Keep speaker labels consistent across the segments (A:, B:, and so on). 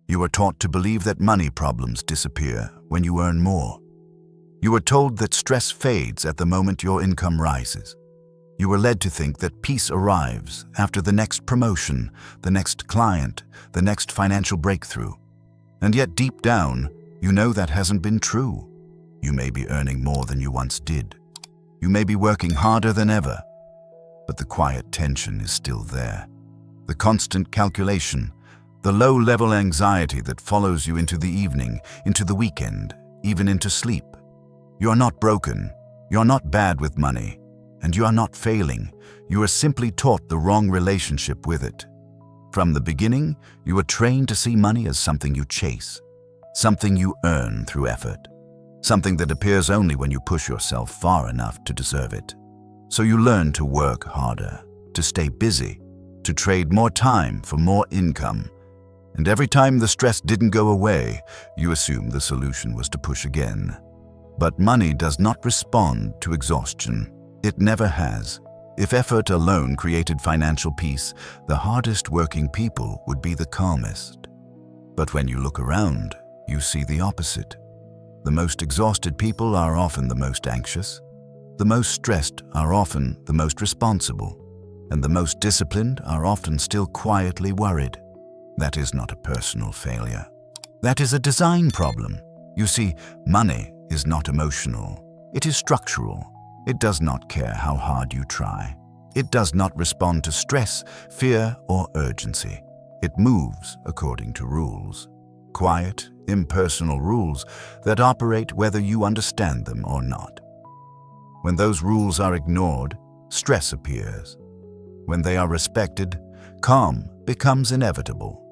A: You were taught to believe that money problems disappear when you earn more. You were told that stress fades at the moment your income rises. You were led to think that peace arrives after the next promotion, the next client, the next financial breakthrough. And yet deep down, you know that hasn't been true. You may be earning more than you once did. You may be working harder than ever. But the quiet tension is still there. The constant calculation, the low-level anxiety that follows you into the evening, into the weekend, even into sleep. You are not broken. You are not bad with money. And you are not failing. You are simply taught the wrong relationship with it. From the beginning, you were trained to see money as something you chase, something you earn through effort, something that appears only when you push yourself far enough to deserve it. So you learn to work harder, to stay busy, to trade more time for more income. And every time the stress didn't go away, you assumed the solution was to push again. But money does not respond to exhaustion. It never has. If effort alone created financial peace, the hardest working people would be the calmest. But when you look around, you see the opposite. The most exhausted people are often the most anxious. The most stressed are often the most responsible. And the most disciplined are often still quietly worried. That is not a personal failure. That is a design problem. You see, money is not emotional. It is structural. It does not care how hard you try. It does not respond to stress, fear, or urgency. It moves according to rules. Quiet, impersonal rules that operate whether you understand them or not. When those rules are ignored, stress appears. When they are respected, calm becomes inevitable.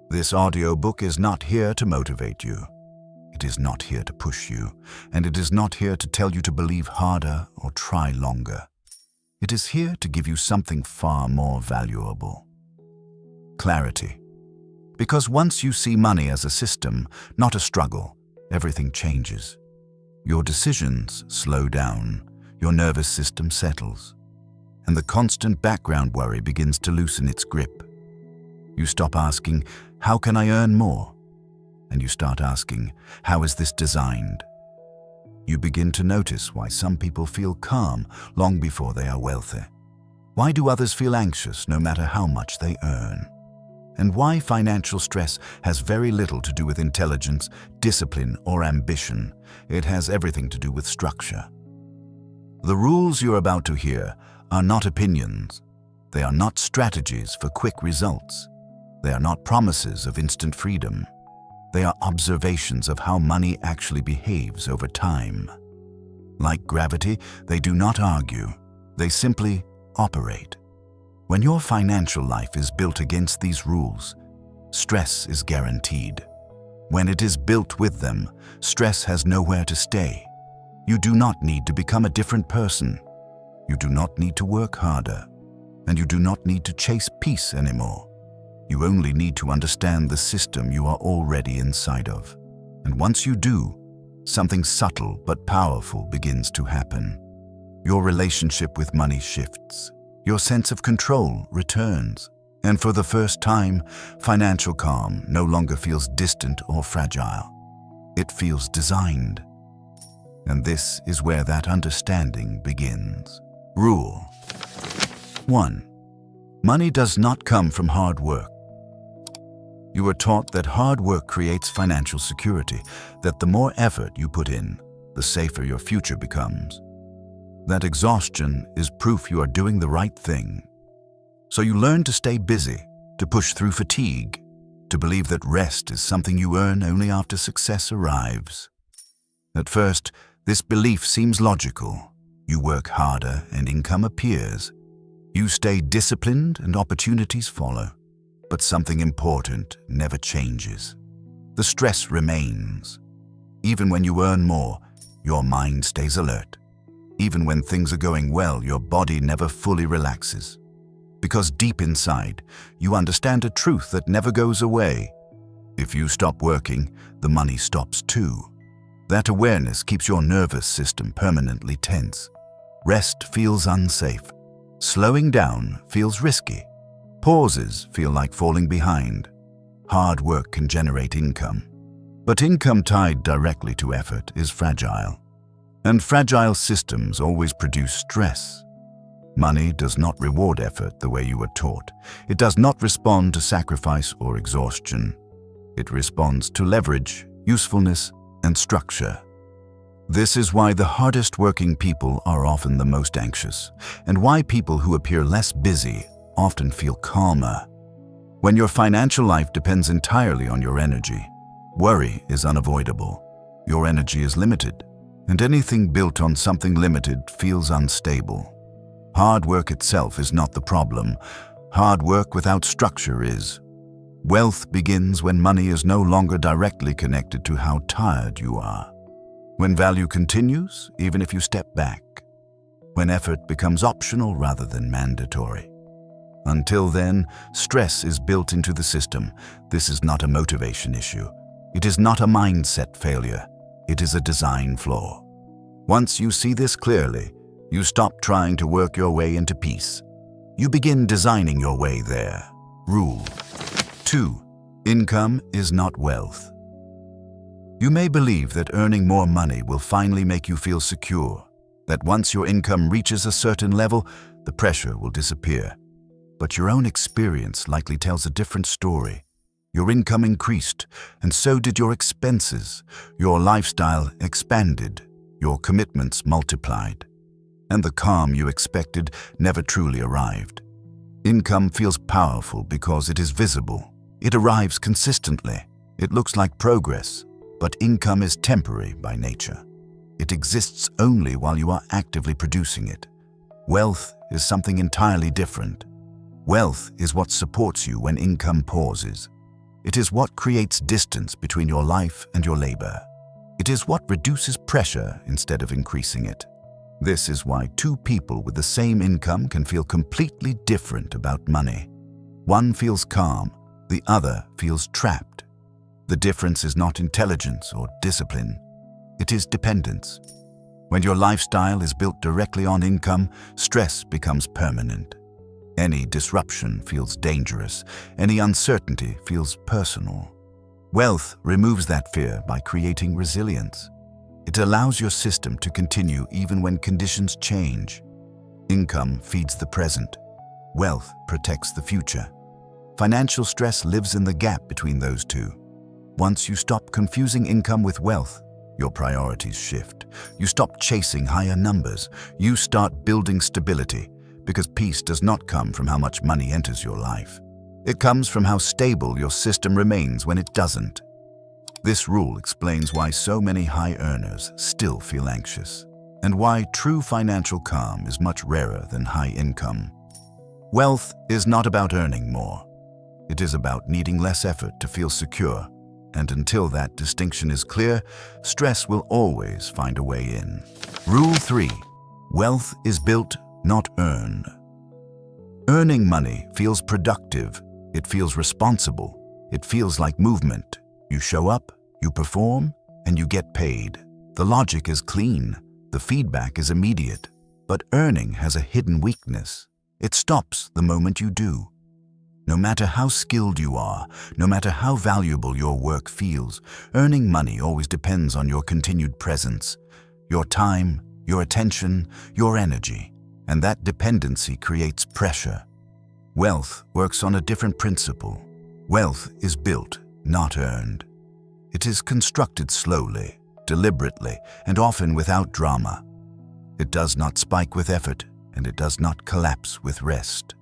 A: This audiobook is not here to motivate you. It is not here to push you, and it is not here to tell you to believe harder or try longer. It is here to give you something far more valuable. Clarity. Because once you see money as a system, not a struggle, everything changes. Your decisions slow down, your nervous system settles, and the constant background worry begins to loosen its grip. You stop asking, "How can I earn more?" And you start asking, "How is this designed?" You begin to notice why some people feel calm long before they are wealthy. Why do others feel anxious no matter how much they earn? And why financial stress has very little to do with intelligence, discipline, or ambition. It has everything to do with structure. The rules you're about to hear are not opinions. They are not strategies for quick results. They are not promises of instant freedom. They are observations of how money actually behaves over time. Like gravity, they do not argue. They simply operate. When your financial life is built against these rules, stress is guaranteed. When it is built with them, stress has nowhere to stay. You do not need to become a different person. You do not need to work harder. And you do not need to chase peace anymore. You only need to understand the system you are already inside of. And once you do, something subtle but powerful begins to happen. Your relationship with money shifts. Your sense of control returns. And for the first time, financial calm no longer feels distant or fragile. It feels designed. And this is where that understanding begins. Rule 1. Money does not come from hard work. You were taught that hard work creates financial security, that the more effort you put in, the safer your future becomes. That exhaustion is proof you are doing the right thing. So you learn to stay busy, to push through fatigue, to believe that rest is something you earn only after success arrives. At first, this belief seems logical. You work harder and income appears. You stay disciplined and opportunities follow. But something important never changes. The stress remains. Even when you earn more, your mind stays alert. Even when things are going well, your body never fully relaxes. Because deep inside, you understand a truth that never goes away. If you stop working, the money stops too. That awareness keeps your nervous system permanently tense. Rest feels unsafe. Slowing down feels risky. Pauses feel like falling behind. Hard work can generate income. But income tied directly to effort is fragile. And fragile systems always produce stress. Money does not reward effort the way you were taught. It does not respond to sacrifice or exhaustion. It responds to leverage, usefulness, and structure. This is why the hardest working people are often the most anxious, and why people who appear less busy often feel calmer. When your financial life depends entirely on your energy, worry is unavoidable. Your energy is limited, and anything built on something limited feels unstable. Hard work itself is not the problem. Hard work without structure is. Wealth begins when money is no longer directly connected to how tired you are. When value continues, even if you step back. When effort becomes optional rather than mandatory. Until then, stress is built into the system. This is not a motivation issue. It is not a mindset failure. It is a design flaw. Once you see this clearly, you stop trying to work your way into peace. You begin designing your way there. Rule 2. Income is not wealth. You may believe that earning more money will finally make you feel secure, that once your income reaches a certain level, the pressure will disappear. But your own experience likely tells a different story. Your income increased, and so did your expenses. Your lifestyle expanded. Your commitments multiplied. And the calm you expected never truly arrived. Income feels powerful because it is visible. It arrives consistently. It looks like progress. But income is temporary by nature. It exists only while you are actively producing it. Wealth is something entirely different. Wealth is what supports you when income pauses. It is what creates distance between your life and your labor. It is what reduces pressure instead of increasing it. This is why two people with the same income can feel completely different about money. One feels calm, the other feels trapped. The difference is not intelligence or discipline. It is dependence. When your lifestyle is built directly on income, stress becomes permanent. Any disruption feels dangerous. Any uncertainty feels personal. Wealth removes that fear by creating resilience. It allows your system to continue even when conditions change. Income feeds the present. Wealth protects the future. Financial stress lives in the gap between those two. Once you stop confusing income with wealth, your priorities shift. You stop chasing higher numbers. You start building stability, because peace does not come from how much money enters your life. It comes from how stable your system remains when it doesn't. This rule explains why so many high earners still feel anxious, and why true financial calm is much rarer than high income. Wealth is not about earning more. It is about needing less effort to feel secure. And until that distinction is clear, stress will always find a way in. Rule 3. Wealth is built, not earned. Earning money feels productive. It feels responsible. It feels like movement. You show up, you perform, and you get paid. The logic is clean. The feedback is immediate. But earning has a hidden weakness. It stops the moment you do. No matter how skilled you are, no matter how valuable your work feels, earning money always depends on your continued presence, your time, your attention, your energy, and that dependency creates pressure. Wealth works on a different principle. Wealth is built, not earned. It is constructed slowly, deliberately, and often without drama. It does not spike with effort, and it does not collapse with rest.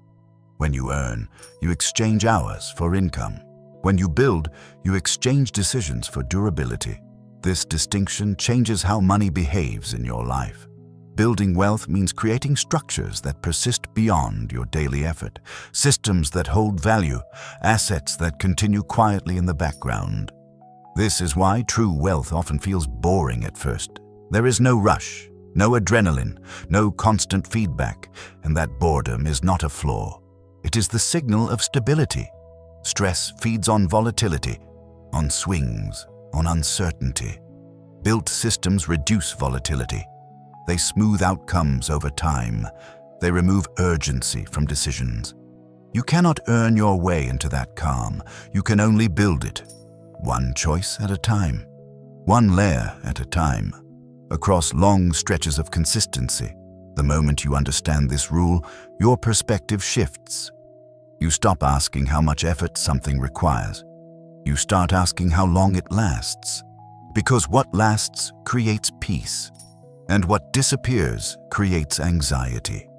A: When you earn, you exchange hours for income. When you build, you exchange decisions for durability. This distinction changes how money behaves in your life. Building wealth means creating structures that persist beyond your daily effort, systems that hold value, assets that continue quietly in the background. This is why true wealth often feels boring at first. There is no rush, no adrenaline, no constant feedback, and that boredom is not a flaw. It is the signal of stability. Stress feeds on volatility, on swings, on uncertainty. Built systems reduce volatility. They smooth outcomes over time. They remove urgency from decisions. You cannot earn your way into that calm. You can only build it, one choice at a time, one layer at a time, across long stretches of consistency. The moment you understand this rule, your perspective shifts. You stop asking how much effort something requires. You start asking how long it lasts. Because what lasts creates peace, and what disappears creates anxiety.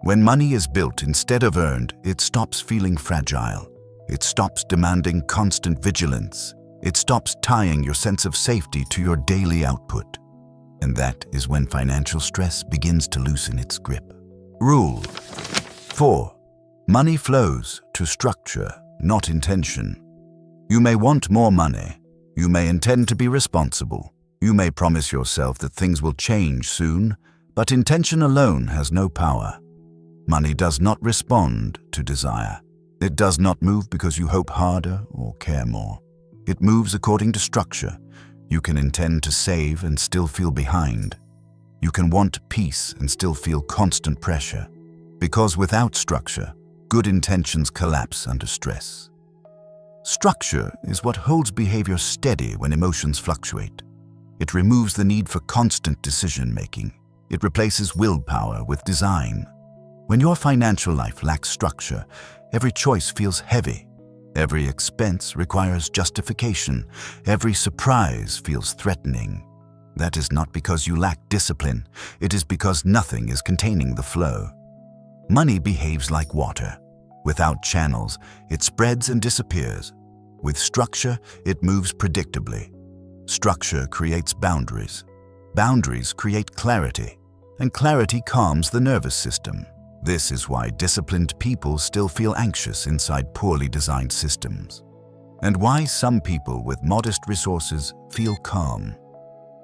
A: When money is built instead of earned, it stops feeling fragile. It stops demanding constant vigilance. It stops tying your sense of safety to your daily output. And that is when financial stress begins to loosen its grip. Rule 4. Money flows to structure, not intention. You may want more money. You may intend to be responsible. You may promise yourself that things will change soon, but intention alone has no power. Money does not respond to desire. It does not move because you hope harder or care more. It moves according to structure. You can intend to save and still feel behind. You can want peace and still feel constant pressure. Because without structure, good intentions collapse under stress. Structure is what holds behavior steady when emotions fluctuate. It removes the need for constant decision-making. It replaces willpower with design. When your financial life lacks structure, every choice feels heavy. Every expense requires justification. Every surprise feels threatening. That is not because you lack discipline. It is because nothing is containing the flow. Money behaves like water. Without channels, it spreads and disappears. With structure, it moves predictably. Structure creates boundaries. Boundaries create clarity, and clarity calms the nervous system. This is why disciplined people still feel anxious inside poorly designed systems, and why some people with modest resources feel calm.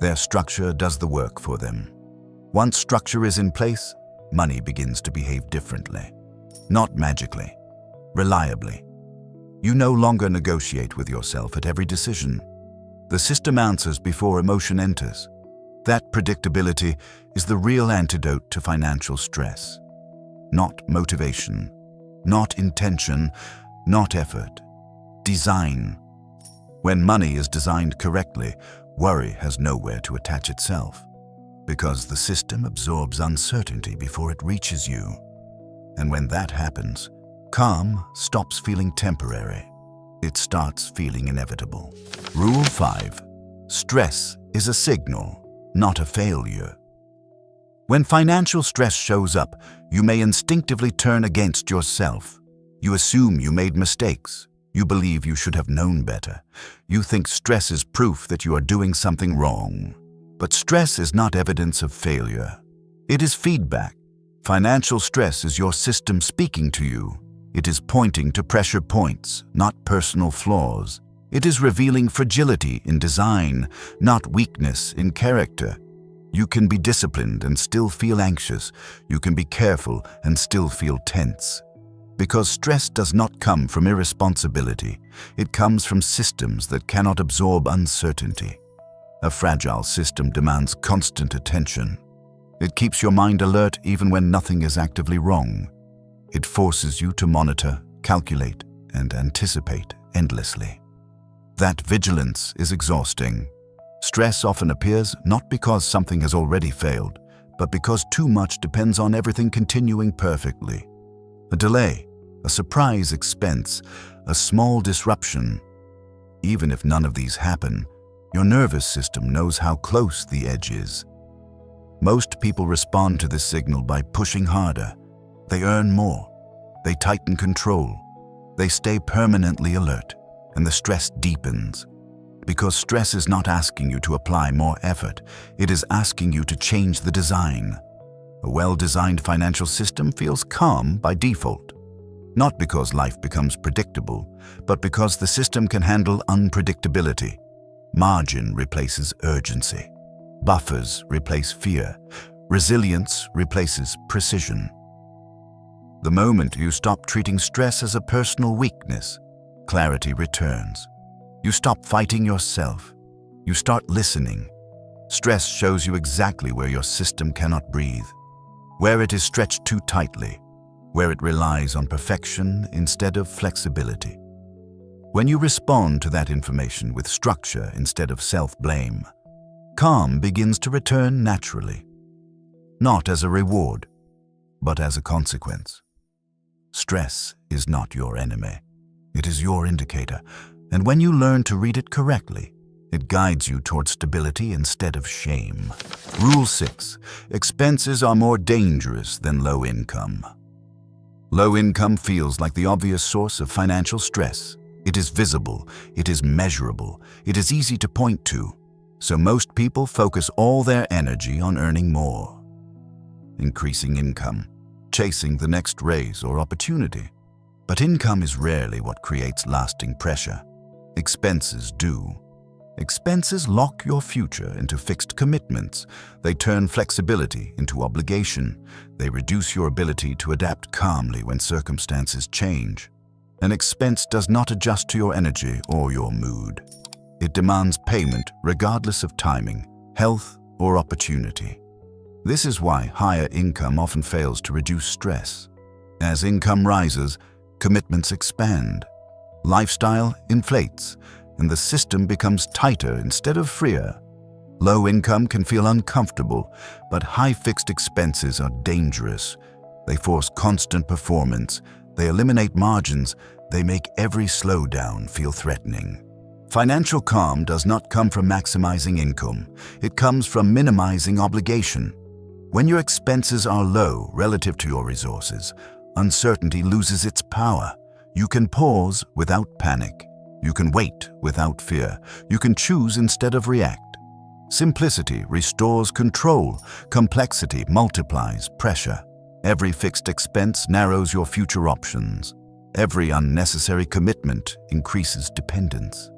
A: Their structure does the work for them. Once structure is in place, money begins to behave differently. Not magically, reliably. You no longer negotiate with yourself at every decision. The system answers before emotion enters. That predictability is the real antidote to financial stress. Not motivation, not intention, not effort. Design. When money is designed correctly, worry has nowhere to attach itself, because the system absorbs uncertainty before it reaches you. And when that happens, calm stops feeling temporary. It starts feeling inevitable. Rule 5. Stress is a signal, not a failure. When financial stress shows up, you may instinctively turn against yourself. You assume you made mistakes. You believe you should have known better. You think stress is proof that you are doing something wrong. But stress is not evidence of failure. It is feedback. Financial stress is your system speaking to you. It is pointing to pressure points, not personal flaws. It is revealing fragility in design, not weakness in character. You can be disciplined and still feel anxious. You can be careful and still feel tense. Because stress does not come from irresponsibility. It comes from systems that cannot absorb uncertainty. A fragile system demands constant attention. It keeps your mind alert even when nothing is actively wrong. It forces you to monitor, calculate, and anticipate endlessly. That vigilance is exhausting. Stress often appears not because something has already failed, but because too much depends on everything continuing perfectly. A delay, a surprise expense, a small disruption. Even if none of these happen, your nervous system knows how close the edge is. Most people respond to this signal by pushing harder. They earn more. They tighten control. They stay permanently alert, and the stress deepens. Because stress is not asking you to apply more effort, it is asking you to change the design. A well-designed financial system feels calm by default. Not because life becomes predictable, but because the system can handle unpredictability. Margin replaces urgency. Buffers replace fear. Resilience replaces precision. The moment you stop treating stress as a personal weakness, clarity returns. You stop fighting yourself. You start listening. Stress shows you exactly where your system cannot breathe, where it is stretched too tightly, where it relies on perfection instead of flexibility. When you respond to that information with structure instead of self-blame, calm begins to return naturally, not as a reward, but as a consequence. Stress is not your enemy. It is your indicator, and when you learn to read it correctly, it guides you towards stability instead of shame. Rule 6. Expenses are more dangerous than low income. Low income feels like the obvious source of financial stress. It is visible, it is measurable, it is easy to point to, so most people focus all their energy on earning more. Increasing income, chasing the next raise or opportunity. But income is rarely what creates lasting pressure. Expenses do. Expenses lock your future into fixed commitments. They turn flexibility into obligation. They reduce your ability to adapt calmly when circumstances change. An expense does not adjust to your energy or your mood. It demands payment regardless of timing, health, or opportunity. This is why higher income often fails to reduce stress. As income rises, commitments expand. Lifestyle inflates, and the system becomes tighter instead of freer. Low income can feel uncomfortable, but high fixed expenses are dangerous. They force constant performance. They eliminate margins. They make every slowdown feel threatening. Financial calm does not come from maximizing income. It comes from minimizing obligation. When your expenses are low relative to your resources, uncertainty loses its power. You can pause without panic. You can wait without fear. You can choose instead of react. Simplicity restores control. Complexity multiplies pressure. Every fixed expense narrows your future options. Every unnecessary commitment increases dependence.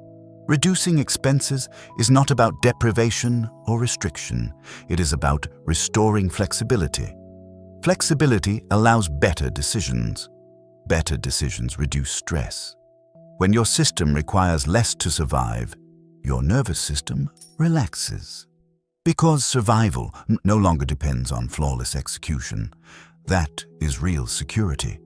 A: Reducing expenses is not about deprivation or restriction. It is about restoring flexibility. Flexibility allows better decisions. Better decisions reduce stress. When your system requires less to survive, your nervous system relaxes. Because survival no longer depends on flawless execution. That is real security.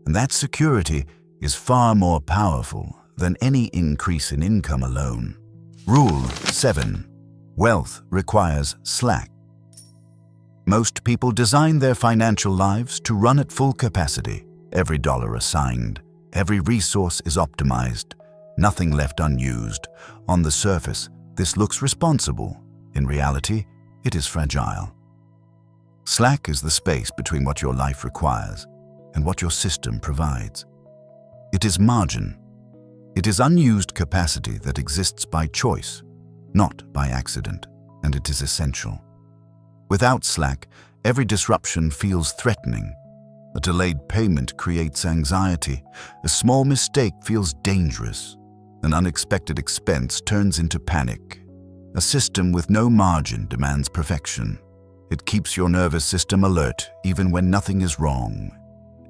A: And that security is far more powerful than any increase in income alone. Rule 7. Wealth requires slack. Most people design their financial lives to run at full capacity. Every dollar assigned, every resource is optimized, nothing left unused. On the surface, this looks responsible. In reality, it is fragile. Slack is the space between what your life requires and what your system provides. It is margin. It is unused capacity that exists by choice, not by accident, and it is essential. Without slack, every disruption feels threatening. A delayed payment creates anxiety. A small mistake feels dangerous. An unexpected expense turns into panic. A system with no margin demands perfection. It keeps your nervous system alert even when nothing is wrong.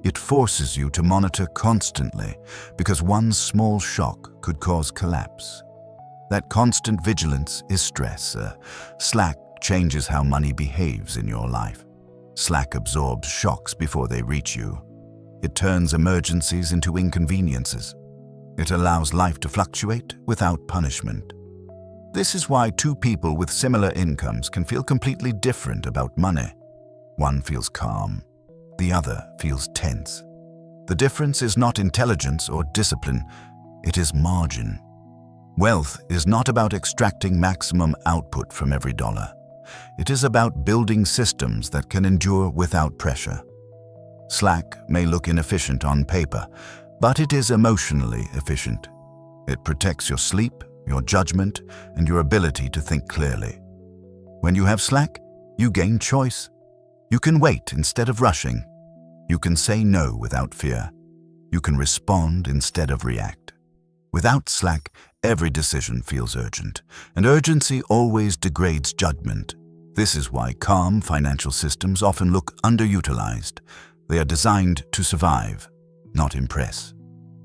A: It forces you to monitor constantly because one small shock could cause collapse. That constant vigilance is stress. Slack changes how money behaves in your life. Slack absorbs shocks before they reach you. It turns emergencies into inconveniences. It allows life to fluctuate without punishment. This is why two people with similar incomes can feel completely different about money. One feels calm. The other feels tense. The difference is not intelligence or discipline, it is margin. Wealth is not about extracting maximum output from every dollar. It is about building systems that can endure without pressure. Slack may look inefficient on paper, but it is emotionally efficient. It protects your sleep, your judgment, and your ability to think clearly. When you have slack, you gain choice. You can wait instead of rushing. You can say no without fear. You can respond instead of react. Without slack, every decision feels urgent, and urgency always degrades judgment. This is why calm financial systems often look underutilized. They are designed to survive, not impress.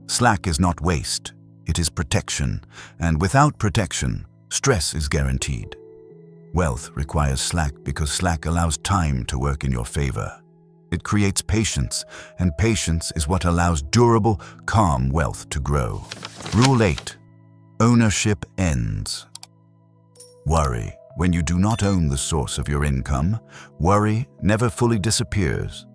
A: Slack is not waste, it is protection, and without protection, stress is guaranteed. Wealth requires slack because slack allows time to work in your favor. It creates patience, and patience is what allows durable, calm wealth to grow. Rule 8. Ownership ends. Worry. When you do not own the source of your income, worry never fully disappears,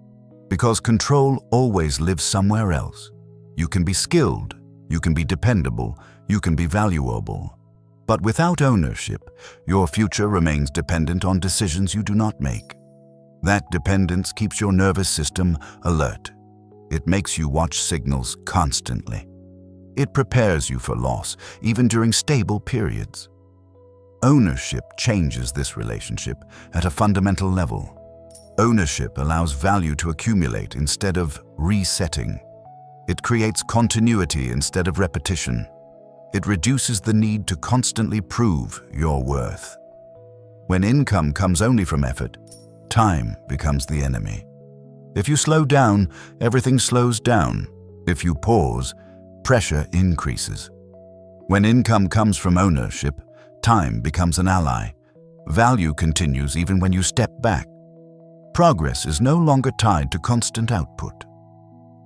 A: because control always lives somewhere else. You can be skilled, you can be dependable, you can be valuable. But without ownership, your future remains dependent on decisions you do not make. That dependence keeps your nervous system alert. It makes you watch signals constantly. It prepares you for loss, even during stable periods. Ownership changes this relationship at a fundamental level. Ownership allows value to accumulate instead of resetting. It creates continuity instead of repetition. It reduces the need to constantly prove your worth. When income comes only from effort, time becomes the enemy. If you slow down, everything slows down. If you pause, pressure increases. When income comes from ownership, time becomes an ally. Value continues even when you step back. Progress is no longer tied to constant output.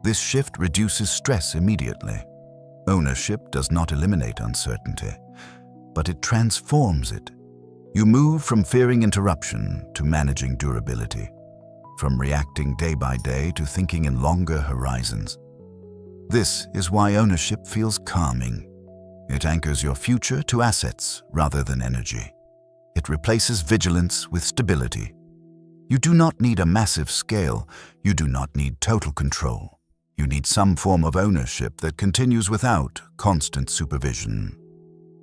A: This shift reduces stress immediately. Ownership does not eliminate uncertainty, but it transforms it. You move from fearing interruption to managing durability, from reacting day by day to thinking in longer horizons. This is why ownership feels calming. It anchors your future to assets rather than energy. It replaces vigilance with stability. You do not need a massive scale. You do not need total control. You need some form of ownership that continues without constant supervision.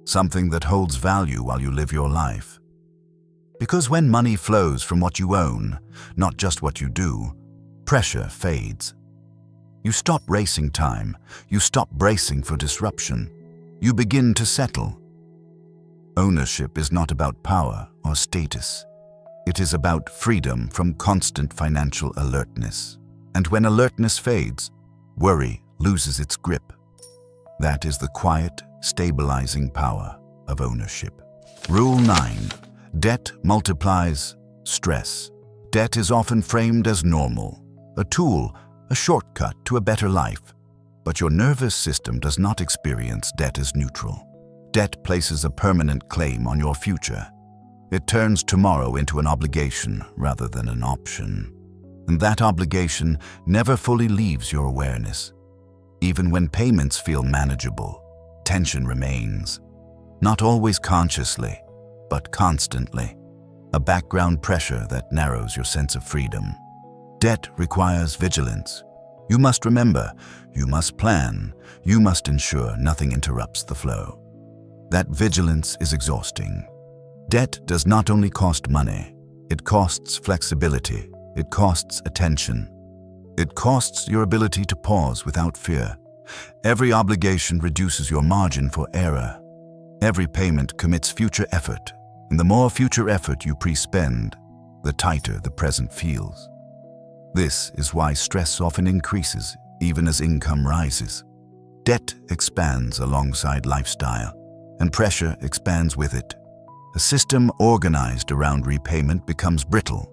A: Something that holds value while you live your life. Because when money flows from what you own, not just what you do, pressure fades. You stop racing time. You stop bracing for disruption. You begin to settle. Ownership is not about power or status. It is about freedom from constant financial alertness. And when alertness fades, worry loses its grip. That is the quiet, stabilizing power of ownership. Rule 9. Debt multiplies stress. Debt is often framed as normal, a tool, a shortcut to a better life. But your nervous system does not experience debt as neutral. Debt places a permanent claim on your future. It turns tomorrow into an obligation rather than an option. And that obligation never fully leaves your awareness. Even when payments feel manageable, tension remains. Not always consciously, but constantly. A background pressure that narrows your sense of freedom. Debt requires vigilance. You must remember, you must plan, you must ensure nothing interrupts the flow. That vigilance is exhausting. Debt does not only cost money, it costs flexibility, it costs attention. It costs your ability to pause without fear. Every obligation reduces your margin for error. Every payment commits future effort, and the more future effort you pre-spend, the tighter the present feels. This is why stress often increases even as income rises. Debt expands alongside lifestyle, and pressure expands with it. A system organized around repayment becomes brittle.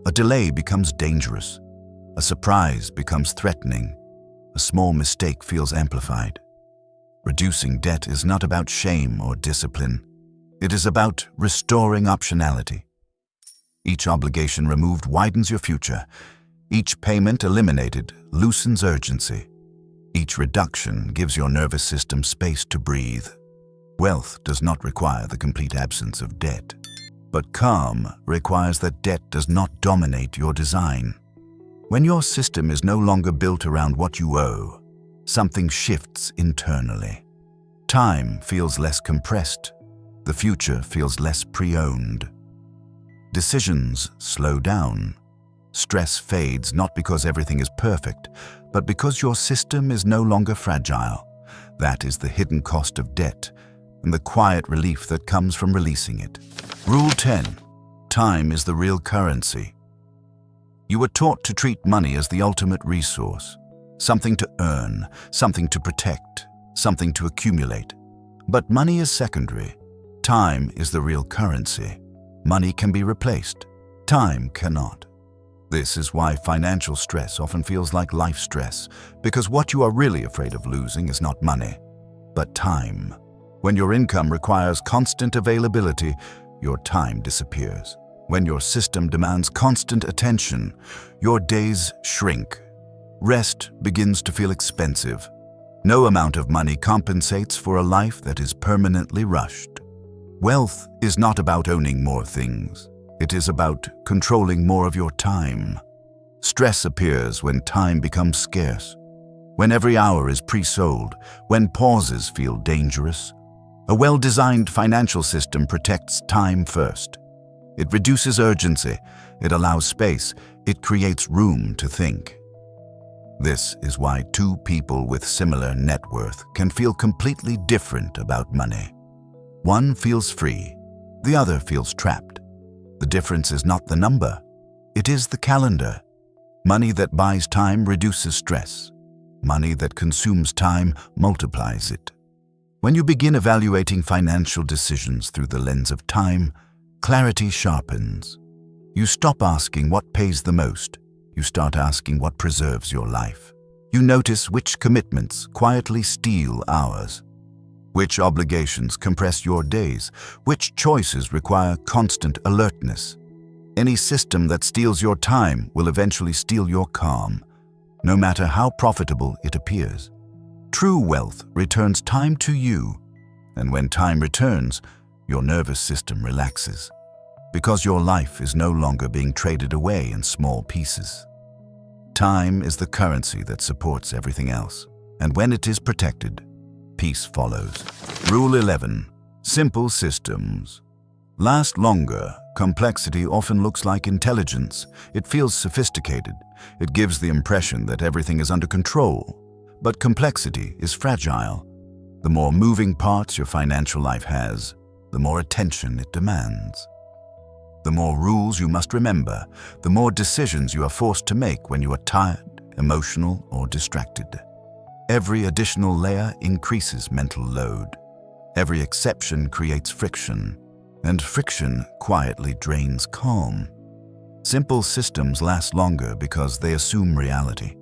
A: A delay becomes dangerous. A surprise becomes threatening. A small mistake feels amplified. Reducing debt is not about shame or discipline. It is about restoring optionality. Each obligation removed widens your future. Each payment eliminated loosens urgency. Each reduction gives your nervous system space to breathe. Wealth does not require the complete absence of debt, but calm requires that debt does not dominate your design. When your system is no longer built around what you owe, something shifts internally. Time feels less compressed. The future feels less pre-owned. Decisions slow down. Stress fades not because everything is perfect, but because your system is no longer fragile. That is the hidden cost of debt and the quiet relief that comes from releasing it. Rule 10. Time is the real currency. You were taught to treat money as the ultimate resource, something to earn, something to protect, something to accumulate. But money is secondary. Time is the real currency. Money can be replaced. Time cannot. This is why financial stress often feels like life stress, because what you are really afraid of losing is not money, but time. When your income requires constant availability, your time disappears. When your system demands constant attention, your days shrink. Rest begins to feel expensive. No amount of money compensates for a life that is permanently rushed. Wealth is not about owning more things. It is about controlling more of your time. Stress appears when time becomes scarce, when every hour is pre-sold, when pauses feel dangerous. A well-designed financial system protects time first. It reduces urgency, it allows space, it creates room to think. This is why two people with similar net worth can feel completely different about money. One feels free, the other feels trapped. The difference is not the number, it is the calendar. Money that buys time reduces stress. Money that consumes time multiplies it. When you begin evaluating financial decisions through the lens of time, clarity sharpens. You stop asking what pays the most. You start asking what preserves your life. You notice which commitments quietly steal hours, which obligations compress your days, which choices require constant alertness. Any system that steals your time will eventually steal your calm, no matter how profitable it appears. True wealth returns time to you, and when time returns, your nervous system relaxes, because your life is no longer being traded away in small pieces. Time is the currency that supports everything else, and when it is protected, peace follows. Rule 11. Simple systems last longer. Complexity often looks like intelligence. It feels sophisticated. It gives the impression that everything is under control. But complexity is fragile. The more moving parts your financial life has, the more attention it demands. The more rules you must remember, the more decisions you are forced to make when you are tired, emotional, or distracted. Every additional layer increases mental load. Every exception creates friction, and friction quietly drains calm. Simple systems last longer because they assume reality.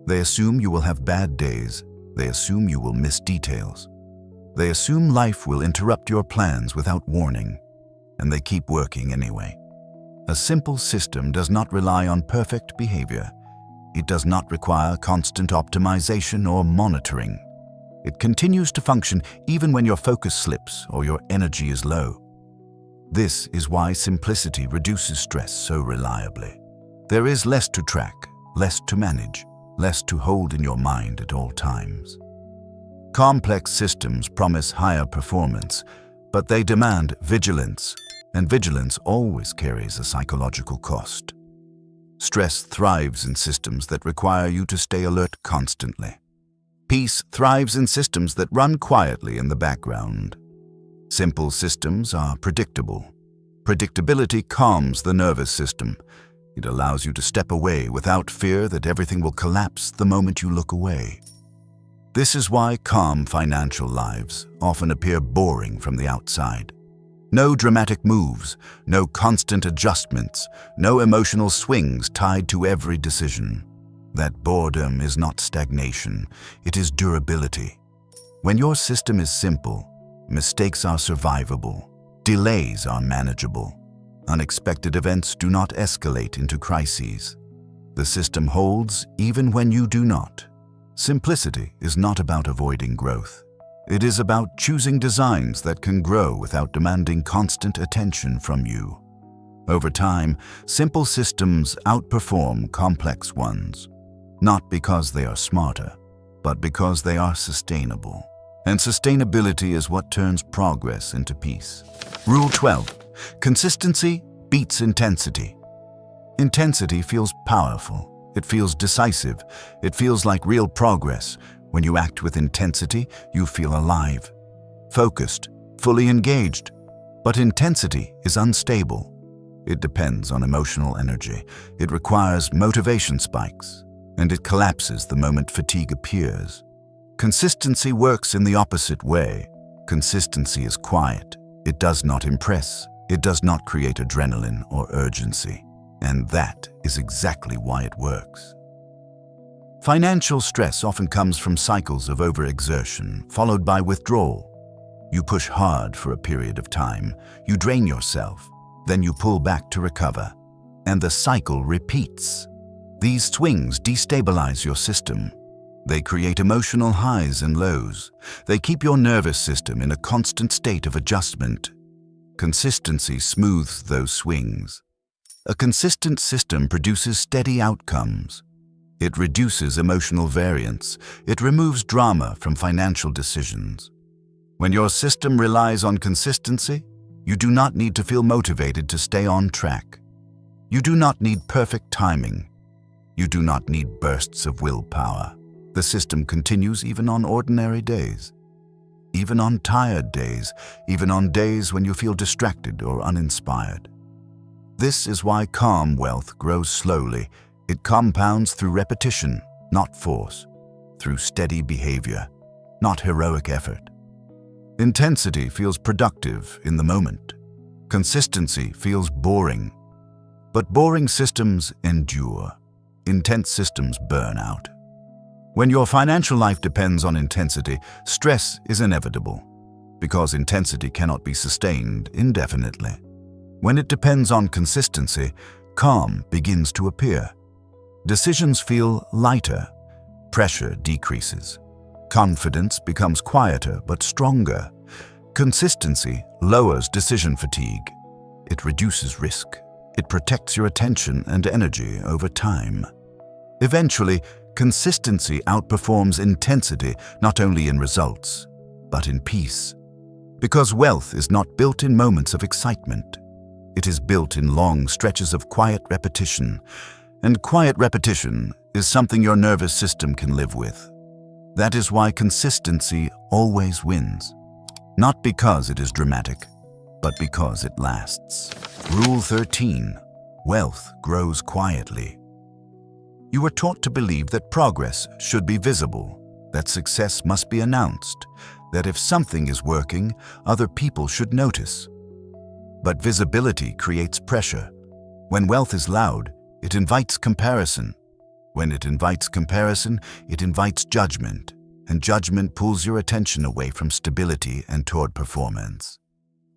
A: They assume you will have bad days. They assume you will miss details. They assume life will interrupt your plans without warning, and they keep working anyway. A simple system does not rely on perfect behavior. It does not require constant optimization or monitoring. It continues to function even when your focus slips or your energy is low. This is why simplicity reduces stress so reliably. There is less to track, less to manage, less to hold in your mind at all times. Complex systems promise higher performance, but they demand vigilance, and vigilance always carries a psychological cost. Stress thrives in systems that require you to stay alert constantly. Peace thrives in systems that run quietly in the background. Simple systems are predictable. Predictability calms the nervous system. It allows you to step away without fear that everything will collapse the moment you look away. This is why calm financial lives often appear boring from the outside. No dramatic moves, no constant adjustments, no emotional swings tied to every decision. That boredom is not stagnation, it is durability. When your system is simple, mistakes are survivable, delays are manageable. Unexpected events do not escalate into crises. The system holds even when you do not. Simplicity is not about avoiding growth. It is about choosing designs that can grow without demanding constant attention from you. Over time, simple systems outperform complex ones, not because they are smarter, but because they are sustainable. And sustainability is what turns progress into peace. Rule 12. Consistency beats intensity. Intensity feels powerful. It feels decisive. It feels like real progress. When you act with intensity, you feel alive, focused, fully engaged. But intensity is unstable. It depends on emotional energy. It requires motivation spikes, and it collapses the moment fatigue appears. Consistency works in the opposite way. Consistency is quiet. It does not impress. It does not create adrenaline or urgency. And that is exactly why it works. Financial stress often comes from cycles of overexertion, followed by withdrawal. You push hard for a period of time, you drain yourself, then you pull back to recover, and the cycle repeats. These swings destabilize your system. They create emotional highs and lows. They keep your nervous system in a constant state of adjustment. Consistency smooths those swings. A consistent system produces steady outcomes. It reduces emotional variance. It removes drama from financial decisions. When your system relies on consistency, you do not need to feel motivated to stay on track. You do not need perfect timing. You do not need bursts of willpower. The system continues even on ordinary days, even on tired days, even on days when you feel distracted or uninspired. This is why calm wealth grows slowly. It compounds through repetition, not force, through steady behavior, not heroic effort. Intensity feels productive in the moment. Consistency feels boring. But boring systems endure. Intense systems burn out. When your financial life depends on intensity, stress is inevitable, because intensity cannot be sustained indefinitely. When it depends on consistency, calm begins to appear. Decisions feel lighter. Pressure decreases. Confidence becomes quieter but stronger. Consistency lowers decision fatigue. It reduces risk. It protects your attention and energy over time. Eventually, consistency outperforms intensity not only in results, but in peace. Because wealth is not built in moments of excitement. It is built in long stretches of quiet repetition. And quiet repetition is something your nervous system can live with. That is why consistency always wins. Not because it is dramatic, but because it lasts. Rule 13. Wealth grows quietly. You were taught to believe that progress should be visible, that success must be announced, that if something is working, other people should notice. But visibility creates pressure. When wealth is loud, it invites comparison. When it invites comparison, it invites judgment, and judgment pulls your attention away from stability and toward performance.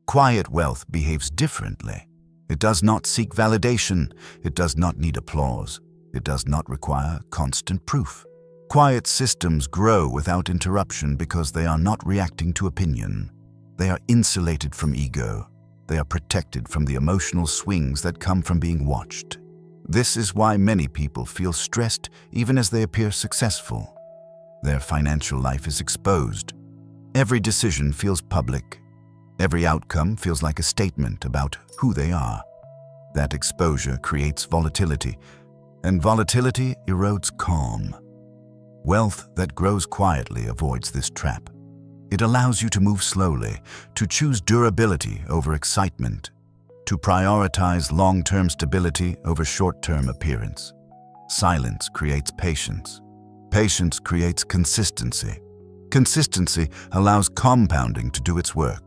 A: Quiet wealth behaves differently. It does not seek validation. It does not need applause. It does not require constant proof. Quiet systems grow without interruption because they are not reacting to opinion. They are insulated from ego. They are protected from the emotional swings that come from being watched. This is why many people feel stressed even as they appear successful. Their financial life is exposed. Every decision feels public. Every outcome feels like a statement about who they are. That exposure creates volatility, and volatility erodes calm. Wealth that grows quietly avoids this trap. It allows you to move slowly, to choose durability over excitement, to prioritize long-term stability over short-term appearance. Silence creates patience. Patience creates consistency. Consistency allows compounding to do its work.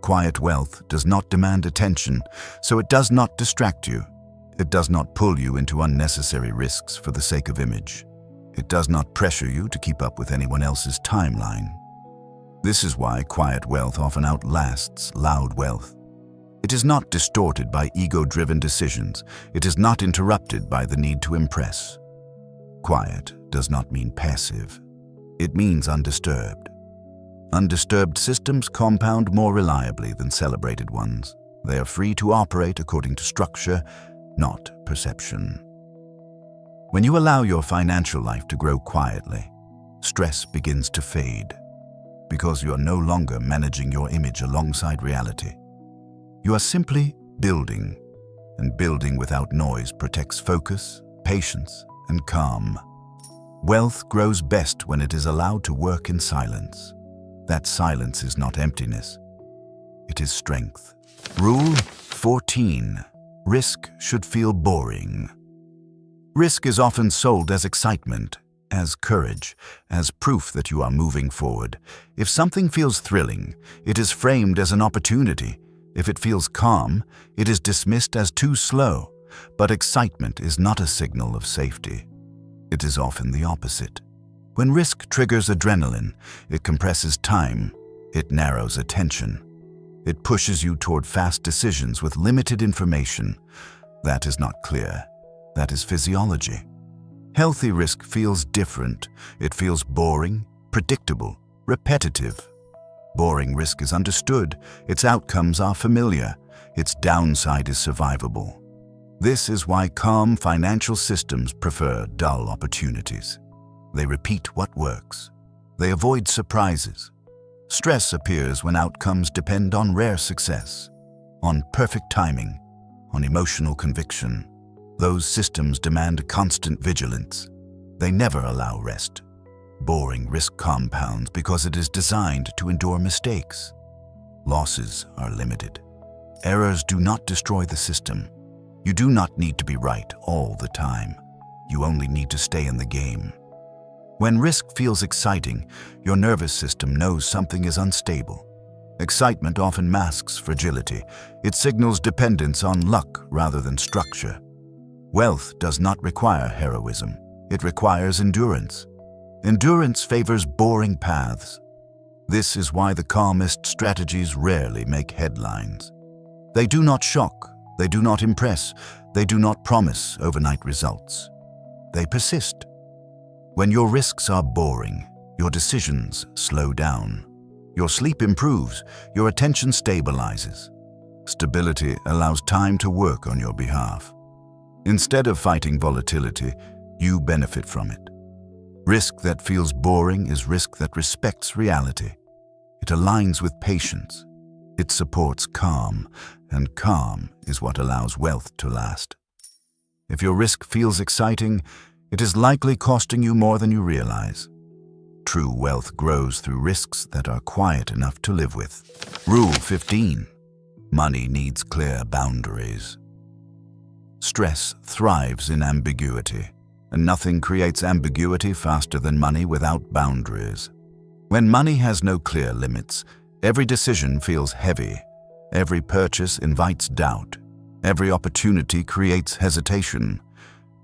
A: Quiet wealth does not demand attention, so it does not distract you. It does not pull you into unnecessary risks for the sake of image. It does not pressure you to keep up with anyone else's timeline. This is why quiet wealth often outlasts loud wealth. It is not distorted by ego-driven decisions. It is not interrupted by the need to impress. Quiet does not mean passive. It means undisturbed. Undisturbed systems compound more reliably than celebrated ones. They are free to operate according to structure, not perception. When you allow your financial life to grow quietly, stress begins to fade, because you are no longer managing your image alongside reality. You are simply building, and building without noise protects focus, patience, and calm. Wealth grows best when it is allowed to work in silence. That silence is not emptiness. It is strength. Rule 14. Risk should feel boring. Risk is often sold as excitement, as courage, as proof that you are moving forward. If something feels thrilling, it is framed as an opportunity. If it feels calm, it is dismissed as too slow. But excitement is not a signal of safety. It is often the opposite. When risk triggers adrenaline, it compresses time, it narrows attention. It pushes you toward fast decisions with limited information. That is not clear. That is physiology. Healthy risk feels different. It feels boring, predictable, repetitive. Boring risk is understood. Its outcomes are familiar. Its downside is survivable. This is why calm financial systems prefer dull opportunities. They repeat what works. They avoid surprises. Stress appears when outcomes depend on rare success, on perfect timing, on emotional conviction. Those systems demand constant vigilance. They never allow rest. Boring risk compounds because it is designed to endure mistakes. Losses are limited. Errors do not destroy the system. You do not need to be right all the time. You only need to stay in the game. When risk feels exciting, your nervous system knows something is unstable. Excitement often masks fragility. It signals dependence on luck rather than structure. Wealth does not require heroism. It requires endurance. Endurance favors boring paths. This is why the calmest strategies rarely make headlines. They do not shock. They do not impress. They do not promise overnight results. They persist. When your risks are boring, your decisions slow down. Your sleep improves. Your attention stabilizes. Stability allows time to work on your behalf. Instead of fighting volatility, you benefit from it. Risk that feels boring is risk that respects reality. It aligns with patience. It supports calm, and calm is what allows wealth to last. If your risk feels exciting, it is likely costing you more than you realize. True wealth grows through risks that are quiet enough to live with. Rule 15. Money needs clear boundaries. Stress thrives in ambiguity, and nothing creates ambiguity faster than money without boundaries. When money has no clear limits, every decision feels heavy. Every purchase invites doubt. Every opportunity creates hesitation.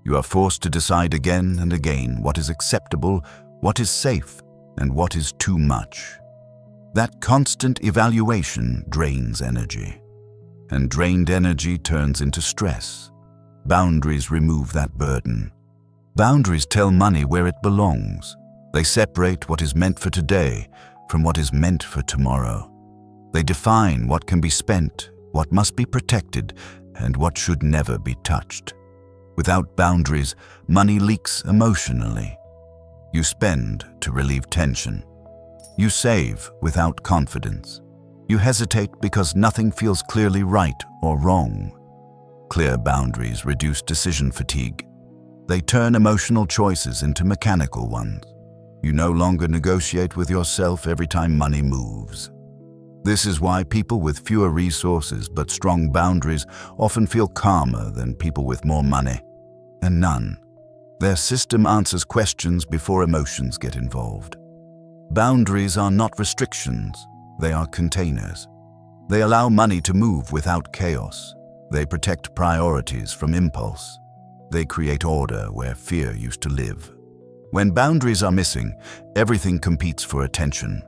A: You are forced to decide again and again what is acceptable, what is safe, and what is too much. That constant evaluation drains energy, and drained energy turns into stress. Boundaries remove that burden. Boundaries tell money where it belongs. They separate what is meant for today from what is meant for tomorrow. They define what can be spent, what must be protected, and what should never be touched. Without boundaries, money leaks emotionally. You spend to relieve tension. You save without confidence. You hesitate because nothing feels clearly right or wrong. Clear boundaries reduce decision fatigue. They turn emotional choices into mechanical ones. You no longer negotiate with yourself every time money moves. This is why people with fewer resources but strong boundaries often feel calmer than people with more money and none. Their system answers questions before emotions get involved. Boundaries are not restrictions, they are containers. They allow money to move without chaos. They protect priorities from impulse. They create order where fear used to live. When boundaries are missing, everything competes for attention.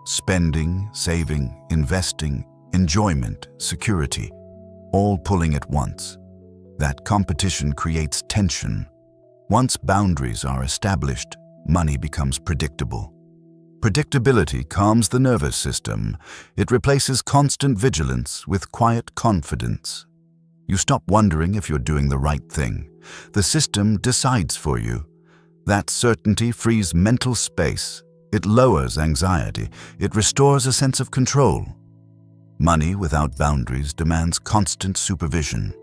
A: Spending, saving, investing, enjoyment, security, all pulling at once. That competition creates tension. Once boundaries are established, money becomes predictable. Predictability calms the nervous system. It replaces constant vigilance with quiet confidence. You stop wondering if you're doing the right thing. The system decides for you. That certainty frees mental space. It lowers anxiety. It restores a sense of control. Money without boundaries demands constant supervision.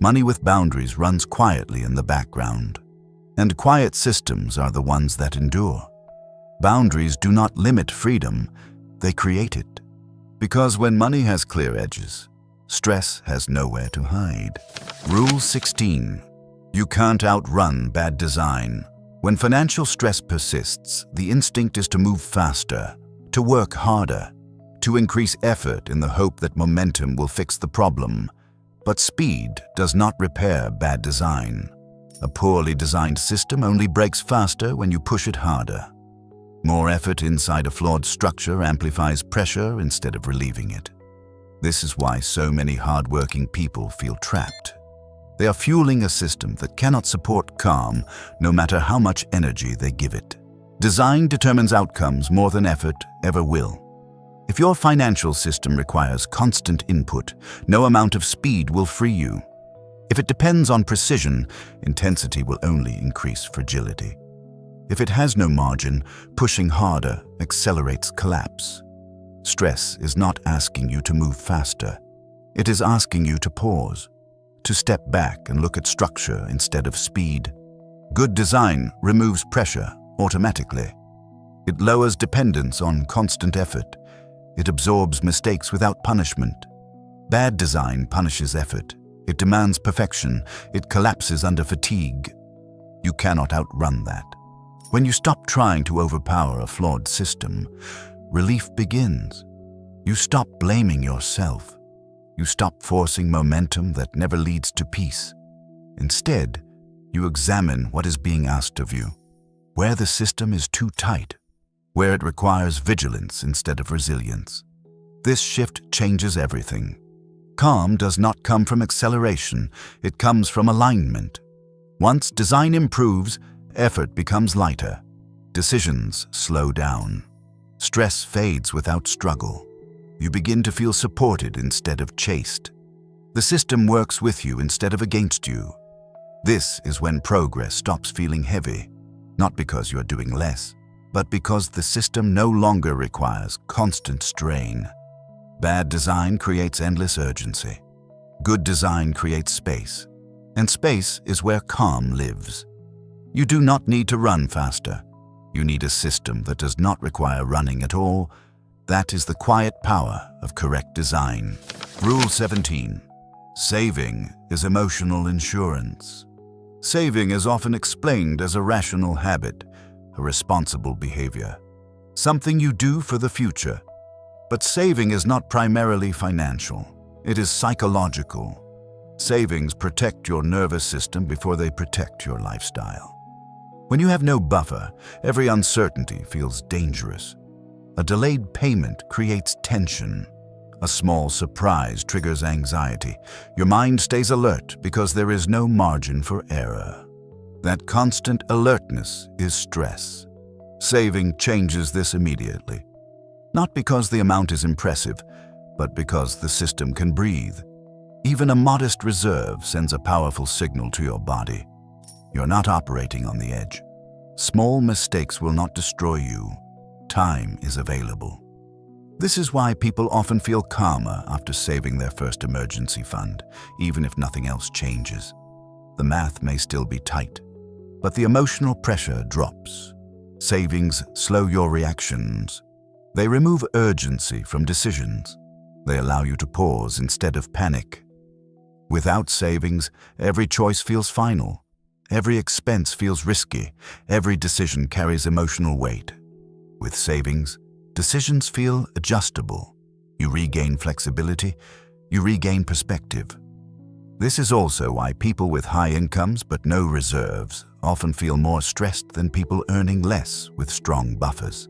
A: Money with boundaries runs quietly in the background. And quiet systems are the ones that endure. Boundaries do not limit freedom, they create it. Because when money has clear edges, stress has nowhere to hide. Rule 16. You can't outrun bad design. When financial stress persists, the instinct is to move faster, to work harder, to increase effort in the hope that momentum will fix the problem. But speed does not repair bad design. A poorly designed system only breaks faster when you push it harder. More effort inside a flawed structure amplifies pressure instead of relieving it. This is why so many hardworking people feel trapped. They are fueling a system that cannot support calm, no matter how much energy they give it. Design determines outcomes more than effort ever will. If your financial system requires constant input, no amount of speed will free you. If it depends on precision, intensity will only increase fragility. If it has no margin, pushing harder accelerates collapse. Stress is not asking you to move faster. It is asking you to pause, to step back and look at structure instead of speed. Good design removes pressure automatically. It lowers dependence on constant effort. It absorbs mistakes without punishment. Bad design punishes effort. It demands perfection. It collapses under fatigue. You cannot outrun that. When you stop trying to overpower a flawed system, relief begins. You stop blaming yourself. You stop forcing momentum that never leads to peace. Instead, you examine what is being asked of you, where the system is too tight, where it requires vigilance instead of resilience. This shift changes everything. Calm does not come from acceleration, it comes from alignment. Once design improves, effort becomes lighter. Decisions slow down. Stress fades without struggle. You begin to feel supported instead of chased. The system works with you instead of against you. This is when progress stops feeling heavy, not because you are doing less, but because the system no longer requires constant strain. Bad design creates endless urgency. Good design creates space, and space is where calm lives. You do not need to run faster. You need a system that does not require running at all. That is the quiet power of correct design. Rule 17. Saving is emotional insurance. Saving is often explained as a rational habit, a responsible behavior, something you do for the future. But saving is not primarily financial. It is psychological. Savings protect your nervous system before they protect your lifestyle. When you have no buffer, every uncertainty feels dangerous. A delayed payment creates tension. A small surprise triggers anxiety. Your mind stays alert because there is no margin for error. That constant alertness is stress. Saving changes this immediately. Not because the amount is impressive, but because the system can breathe. Even a modest reserve sends a powerful signal to your body. You're not operating on the edge. Small mistakes will not destroy you. Time is available. This is why people often feel calmer after saving their first emergency fund, even if nothing else changes. The math may still be tight, but the emotional pressure drops. Savings slow your reactions. They remove urgency from decisions. They allow you to pause instead of panic. Without savings, every choice feels final. Every expense feels risky. Every decision carries emotional weight. With savings, decisions feel adjustable. You regain flexibility. You regain perspective. This is also why people with high incomes but no reserves often feel more stressed than people earning less with strong buffers.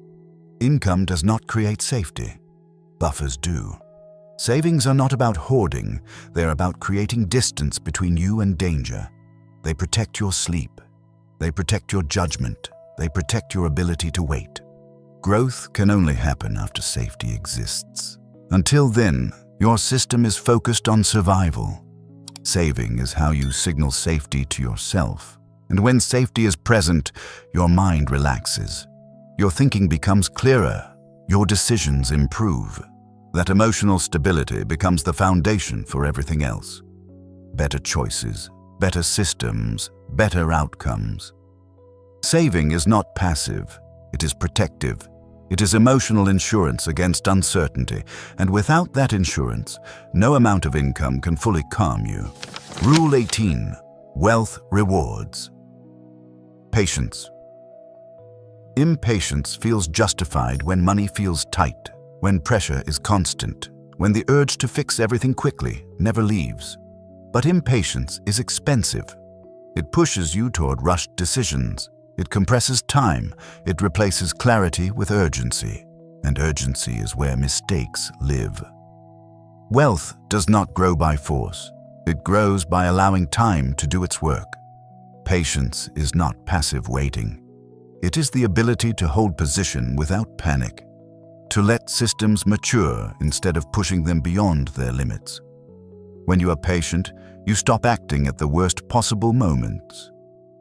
A: Income does not create safety. Buffers do. Savings are not about hoarding. They're about creating distance between you and danger. They protect your sleep. They protect your judgment. They protect your ability to wait. Growth can only happen after safety exists. Until then, your system is focused on survival. Saving is how you signal safety to yourself. And when safety is present, your mind relaxes. Your thinking becomes clearer. Your decisions improve. That emotional stability becomes the foundation for everything else. Better choices, better systems, better outcomes. Saving is not passive. It is protective. It is emotional insurance against uncertainty, and without that insurance, no amount of income can fully calm you. Rule 18. Wealth rewards. Patience. Impatience feels justified when money feels tight, when pressure is constant, when the urge to fix everything quickly never leaves. But impatience is expensive. It pushes you toward rushed decisions. It compresses time. It replaces clarity with urgency. And urgency is where mistakes live. Wealth does not grow by force. It grows by allowing time to do its work. Patience is not passive waiting. It is the ability to hold position without panic, to let systems mature instead of pushing them beyond their limits. When you are patient, you stop acting at the worst possible moments.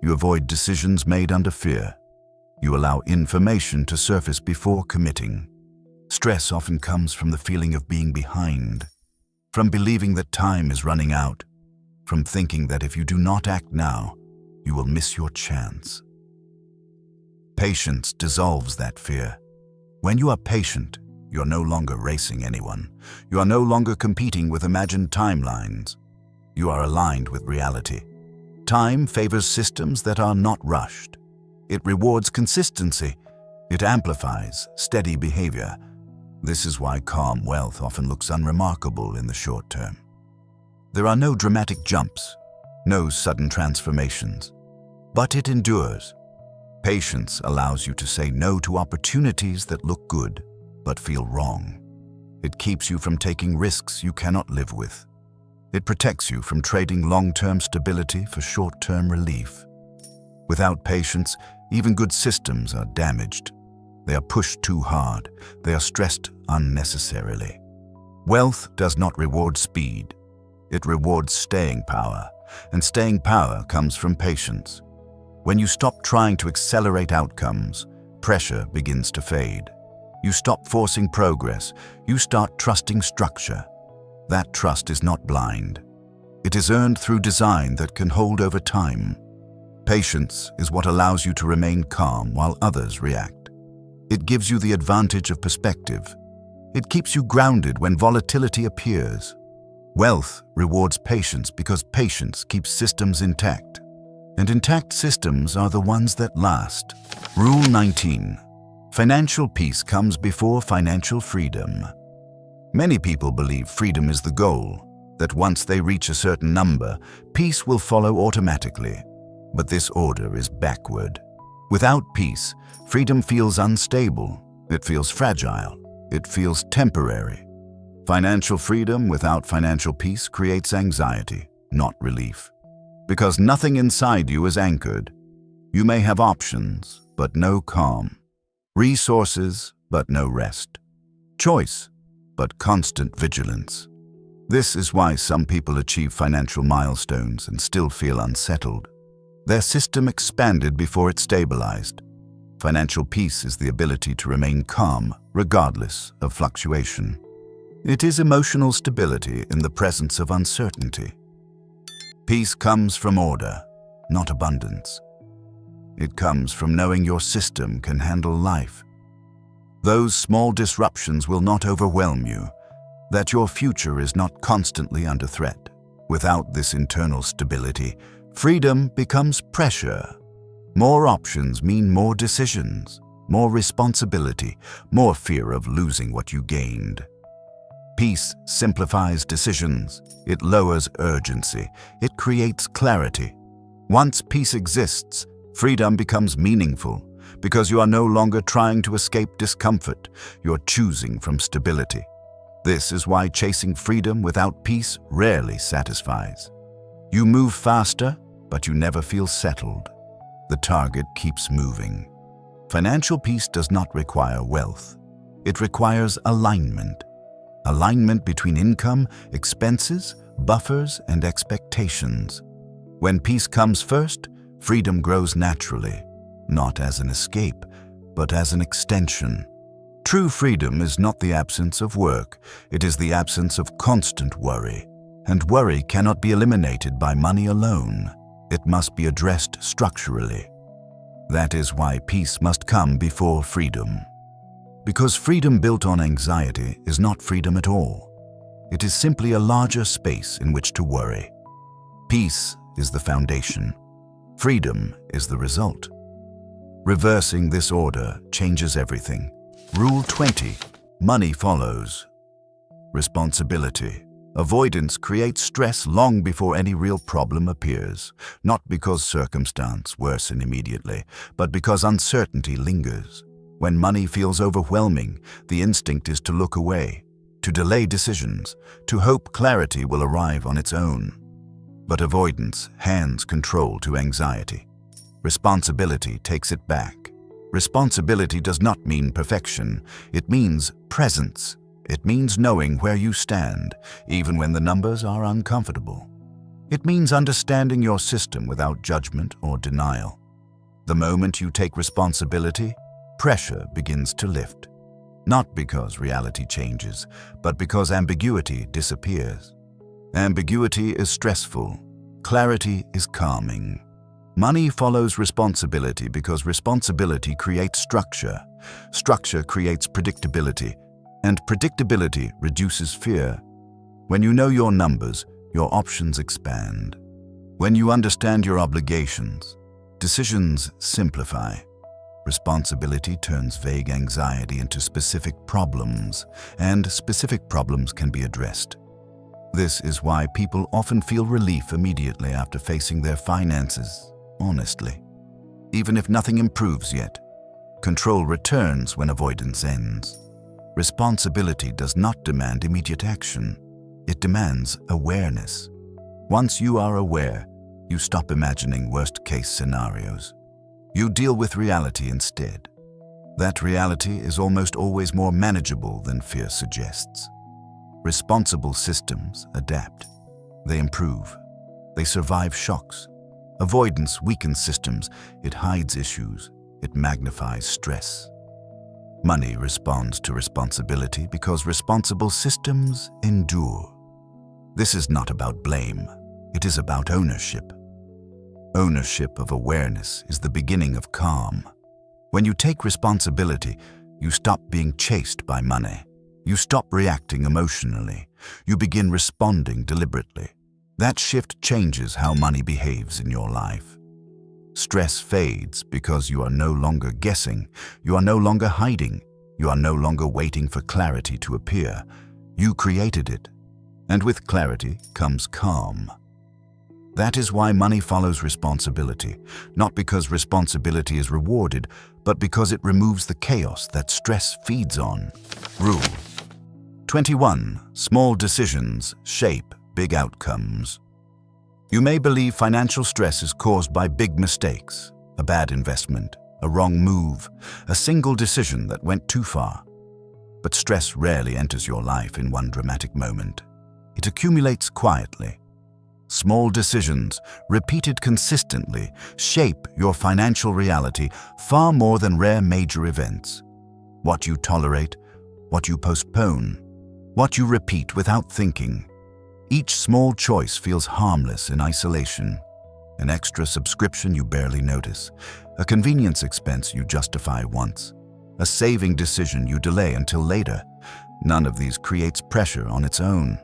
A: You avoid decisions made under fear. You allow information to surface before committing. Stress often comes from the feeling of being behind, from believing that time is running out, from thinking that if you do not act now, you will miss your chance. Patience dissolves that fear. When you are patient, you are no longer racing anyone. You are no longer competing with imagined timelines. You are aligned with reality. Time favors systems that are not rushed. It rewards consistency. It amplifies steady behavior. This is why calm wealth often looks unremarkable in the short term. There are no dramatic jumps, no sudden transformations, but it endures. Patience allows you to say no to opportunities that look good but feel wrong. It keeps you from taking risks you cannot live with. It protects you from trading long-term stability for short-term relief. Without patience, even good systems are damaged. They are pushed too hard. They are stressed unnecessarily. Wealth does not reward speed. It rewards staying power, and staying power comes from patience. When you stop trying to accelerate outcomes, pressure begins to fade. You stop forcing progress. You start trusting structure. That trust is not blind. It is earned through design that can hold over time. Patience is what allows you to remain calm while others react. It gives you the advantage of perspective. It keeps you grounded when volatility appears. Wealth rewards patience because patience keeps systems intact. And intact systems are the ones that last. Rule 19. Financial peace comes before financial freedom. Many people believe freedom is the goal, that once they reach a certain number, peace will follow automatically. But this order is backward. Without peace, freedom feels unstable. It feels fragile. It feels temporary. Financial freedom without financial peace creates anxiety, not relief. Because nothing inside you is anchored. You may have options, but no calm. Resources, but no rest. Choice, but constant vigilance. This is why some people achieve financial milestones and still feel unsettled. Their system expanded before it stabilized. Financial peace is the ability to remain calm regardless of fluctuation. It is emotional stability in the presence of uncertainty. Peace comes from order, not abundance. It comes from knowing your system can handle life. Those small disruptions will not overwhelm you, that your future is not constantly under threat. Without this internal stability, freedom becomes pressure. More options mean more decisions, more responsibility, more fear of losing what you gained. Peace simplifies decisions. It lowers urgency. It creates clarity. Once peace exists, freedom becomes meaningful because you are no longer trying to escape discomfort. You're choosing from stability. This is why chasing freedom without peace rarely satisfies. You move faster, but you never feel settled. The target keeps moving. Financial peace does not require wealth. It requires alignment. Alignment between income, expenses, buffers, and expectations. When peace comes first, freedom grows naturally, not as an escape, but as an extension. True freedom is not the absence of work, it is the absence of constant worry. And worry cannot be eliminated by money alone. It must be addressed structurally. That is why peace must come before freedom. Because freedom built on anxiety is not freedom at all. It is simply a larger space in which to worry. Peace is the foundation. Freedom is the result. Reversing this order changes everything. Rule 20. Money follows. Responsibility. Avoidance creates stress long before any real problem appears, not because circumstances worsen immediately, but because uncertainty lingers. When money feels overwhelming, the instinct is to look away, to delay decisions, to hope clarity will arrive on its own. But avoidance hands control to anxiety. Responsibility takes it back. Responsibility does not mean perfection, it means presence. It means knowing where you stand, even when the numbers are uncomfortable. It means understanding your system without judgment or denial. The moment you take responsibility, pressure begins to lift. Not because reality changes, but because ambiguity disappears. Ambiguity is stressful. Clarity is calming. Money follows responsibility because responsibility creates structure. Structure creates predictability, and predictability reduces fear. When you know your numbers, your options expand. When you understand your obligations, decisions simplify. Responsibility turns vague anxiety into specific problems, and specific problems can be addressed. This is why people often feel relief immediately after facing their finances, honestly. Even if nothing improves yet, control returns when avoidance ends. Responsibility does not demand immediate action. It demands awareness. Once you are aware, you stop imagining worst-case scenarios. You deal with reality instead. That reality is almost always more manageable than fear suggests. Responsible systems adapt. They improve. They survive shocks. Avoidance weakens systems. It hides issues. It magnifies stress. Money responds to responsibility because responsible systems endure. This is not about blame. It is about ownership. Ownership of awareness is the beginning of calm. When you take responsibility, you stop being chased by money. You stop reacting emotionally. You begin responding deliberately. That shift changes how money behaves in your life. Stress fades because you are no longer guessing. You are no longer hiding. You are no longer waiting for clarity to appear. You created it. And with clarity comes calm. That is why money follows responsibility, not because responsibility is rewarded, but because it removes the chaos that stress feeds on. Rule 21. Small decisions shape big outcomes. You may believe financial stress is caused by big mistakes, a bad investment, a wrong move, a single decision that went too far. But stress rarely enters your life in one dramatic moment. It accumulates quietly. Small decisions, repeated consistently, shape your financial reality far more than rare major events. What you tolerate, what you postpone, what you repeat without thinking. Each small choice feels harmless in isolation. An extra subscription you barely notice, a convenience expense you justify once, a saving decision you delay until later. None of these creates pressure on its own,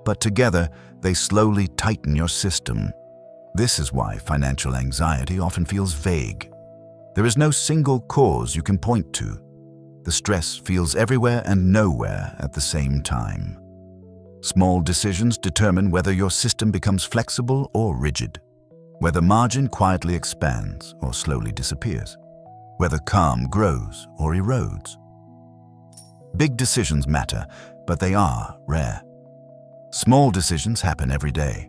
A: but together they slowly tighten your system. This is why financial anxiety often feels vague. There is no single cause you can point to. The stress feels everywhere and nowhere at the same time. Small decisions determine whether your system becomes flexible or rigid, whether margin quietly expands or slowly disappears, whether calm grows or erodes. Big decisions matter, but they are rare. Small decisions happen every day,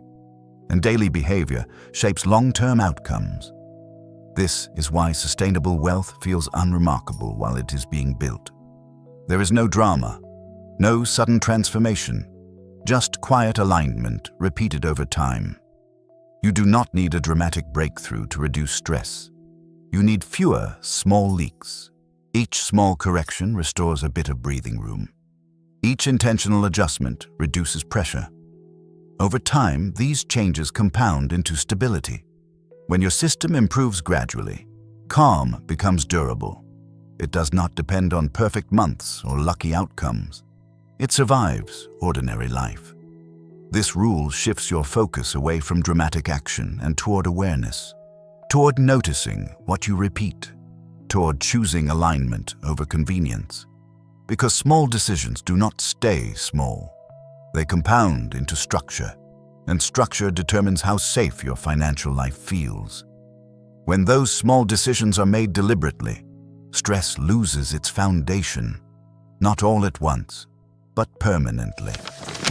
A: and daily behavior shapes long-term outcomes. This is why sustainable wealth feels unremarkable while it is being built. There is no drama, no sudden transformation, just quiet alignment repeated over time. You do not need a dramatic breakthrough to reduce stress. You need fewer small leaks. Each small correction restores a bit of breathing room. Each intentional adjustment reduces pressure. Over time, these changes compound into stability. When your system improves gradually, calm becomes durable. It does not depend on perfect months or lucky outcomes. It survives ordinary life. This rule shifts your focus away from dramatic action and toward awareness, toward noticing what you repeat, toward choosing alignment over convenience. Because small decisions do not stay small. They compound into structure, and structure determines how safe your financial life feels. When those small decisions are made deliberately, stress loses its foundation, not all at once, but permanently.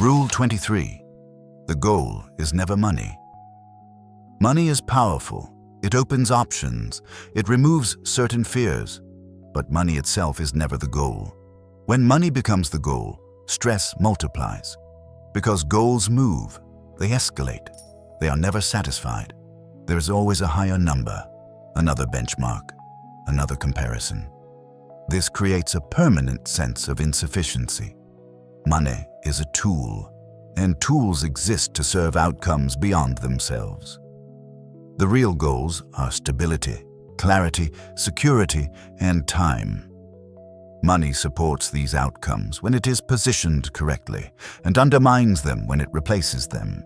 A: Rule 23. The goal is never money. Money is powerful. It opens options. It removes certain fears. But money itself is never the goal. When money becomes the goal, stress multiplies. Because goals move, they escalate. They are never satisfied. There is always a higher number, another benchmark, another comparison. This creates a permanent sense of insufficiency. Money is a tool, and tools exist to serve outcomes beyond themselves. The real goals are stability, clarity, security, and time. Money supports these outcomes when it is positioned correctly and undermines them when it replaces them.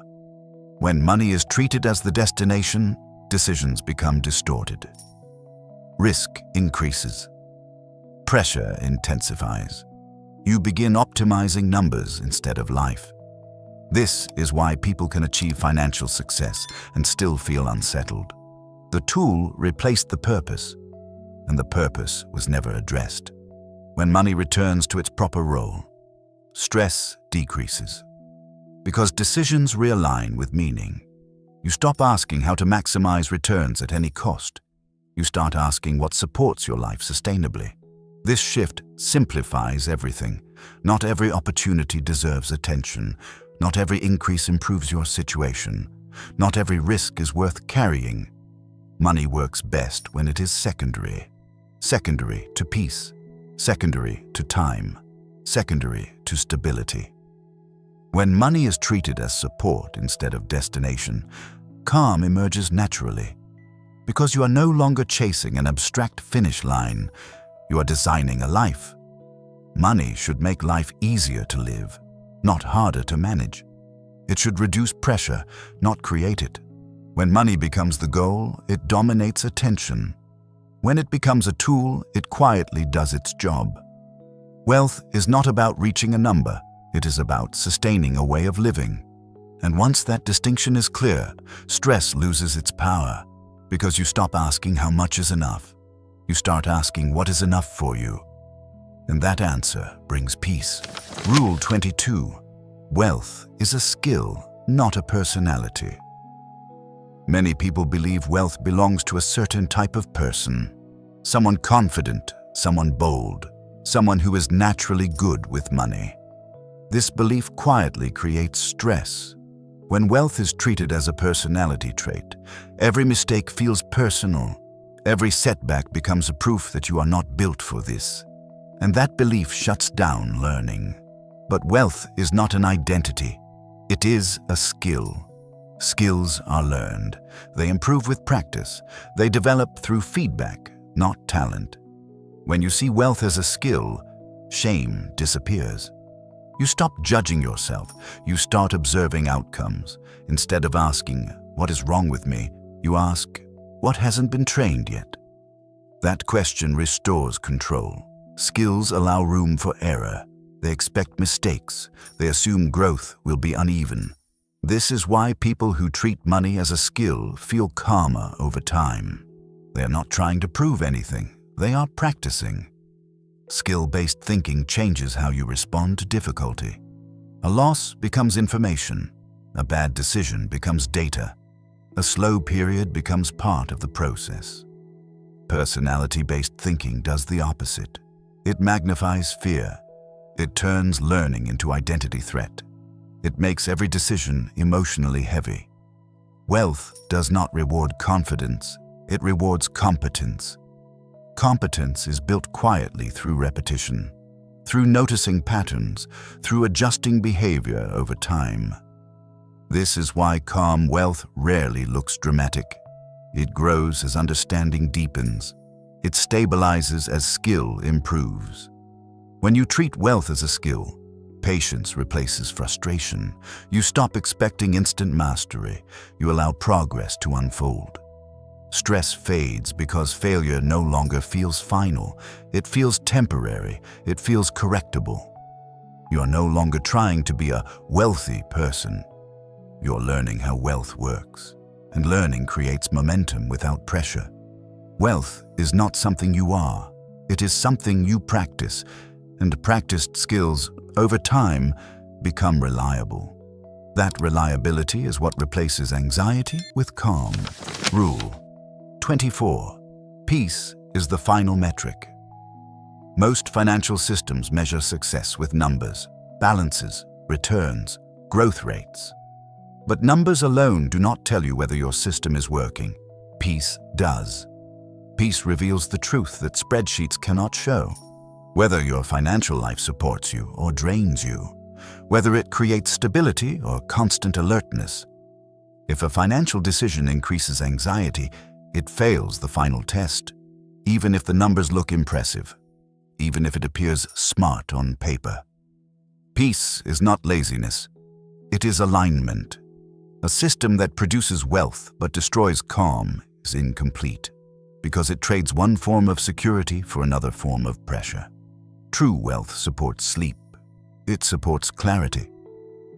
A: When money is treated as the destination, decisions become distorted. Risk increases. Pressure intensifies. You begin optimizing numbers instead of life. This is why people can achieve financial success and still feel unsettled. The tool replaced the purpose, and the purpose was never addressed. When money returns to its proper role, stress decreases. Because decisions realign with meaning. You stop asking how to maximize returns at any cost. You start asking what supports your life sustainably. This shift simplifies everything. Not every opportunity deserves attention. Not every increase improves your situation. Not every risk is worth carrying. Money works best when it is secondary. Secondary to peace. Secondary to time. Secondary to stability. When money is treated as support instead of destination, calm emerges naturally. Because you are no longer chasing an abstract finish line, you are designing a life. Money should make life easier to live, not harder to manage. It should reduce pressure, not create it. When money becomes the goal, it dominates attention. When it becomes a tool, it quietly does its job. Wealth is not about reaching a number. It is about sustaining a way of living. And once that distinction is clear, stress loses its power, because you stop asking how much is enough. You start asking what is enough for you. And that answer brings peace. Rule 22. Wealth is a skill, not a personality. Many people believe wealth belongs to a certain type of person. Someone confident, someone bold, someone who is naturally good with money. This belief quietly creates stress. When wealth is treated as a personality trait, every mistake feels personal. Every setback becomes a proof that you are not built for this. And that belief shuts down learning. But wealth is not an identity. It is a skill. Skills are learned. They improve with practice. They develop through feedback, not talent. When you see wealth as a skill, shame disappears. You stop judging yourself. You start observing outcomes. Instead of asking, "What is wrong with me?" you ask, "What hasn't been trained yet?" That question restores control. Skills allow room for error. They expect mistakes. They assume growth will be uneven. This is why people who treat money as a skill feel calmer over time. They are not trying to prove anything. They are practicing. Skill-based thinking changes how you respond to difficulty. A loss becomes information. A bad decision becomes data. A slow period becomes part of the process. Personality-based thinking does the opposite. It magnifies fear. It turns learning into identity threat. It makes every decision emotionally heavy. Wealth does not reward confidence. It rewards competence. Competence is built quietly through repetition, through noticing patterns, through adjusting behavior over time. This is why calm wealth rarely looks dramatic. It grows as understanding deepens. It stabilizes as skill improves. When you treat wealth as a skill, patience replaces frustration. You stop expecting instant mastery. You allow progress to unfold. Stress fades because failure no longer feels final. It feels temporary. It feels correctable. You're no longer trying to be a wealthy person. You're learning how wealth works, and learning creates momentum without pressure. Wealth is not something you are. It is something you practice, and practiced skills, over time, become reliable. That reliability is what replaces anxiety with calm. Rule 24. Peace is the final metric. Most financial systems measure success with numbers, balances, returns, growth rates. But numbers alone do not tell you whether your system is working. Peace does. Peace reveals the truth that spreadsheets cannot show. Whether your financial life supports you or drains you, whether it creates stability or constant alertness. If a financial decision increases anxiety, it fails the final test, even if the numbers look impressive, even if it appears smart on paper. Peace is not laziness. It is alignment. A system that produces wealth but destroys calm is incomplete, because it trades one form of security for another form of pressure. True wealth supports sleep. It supports clarity.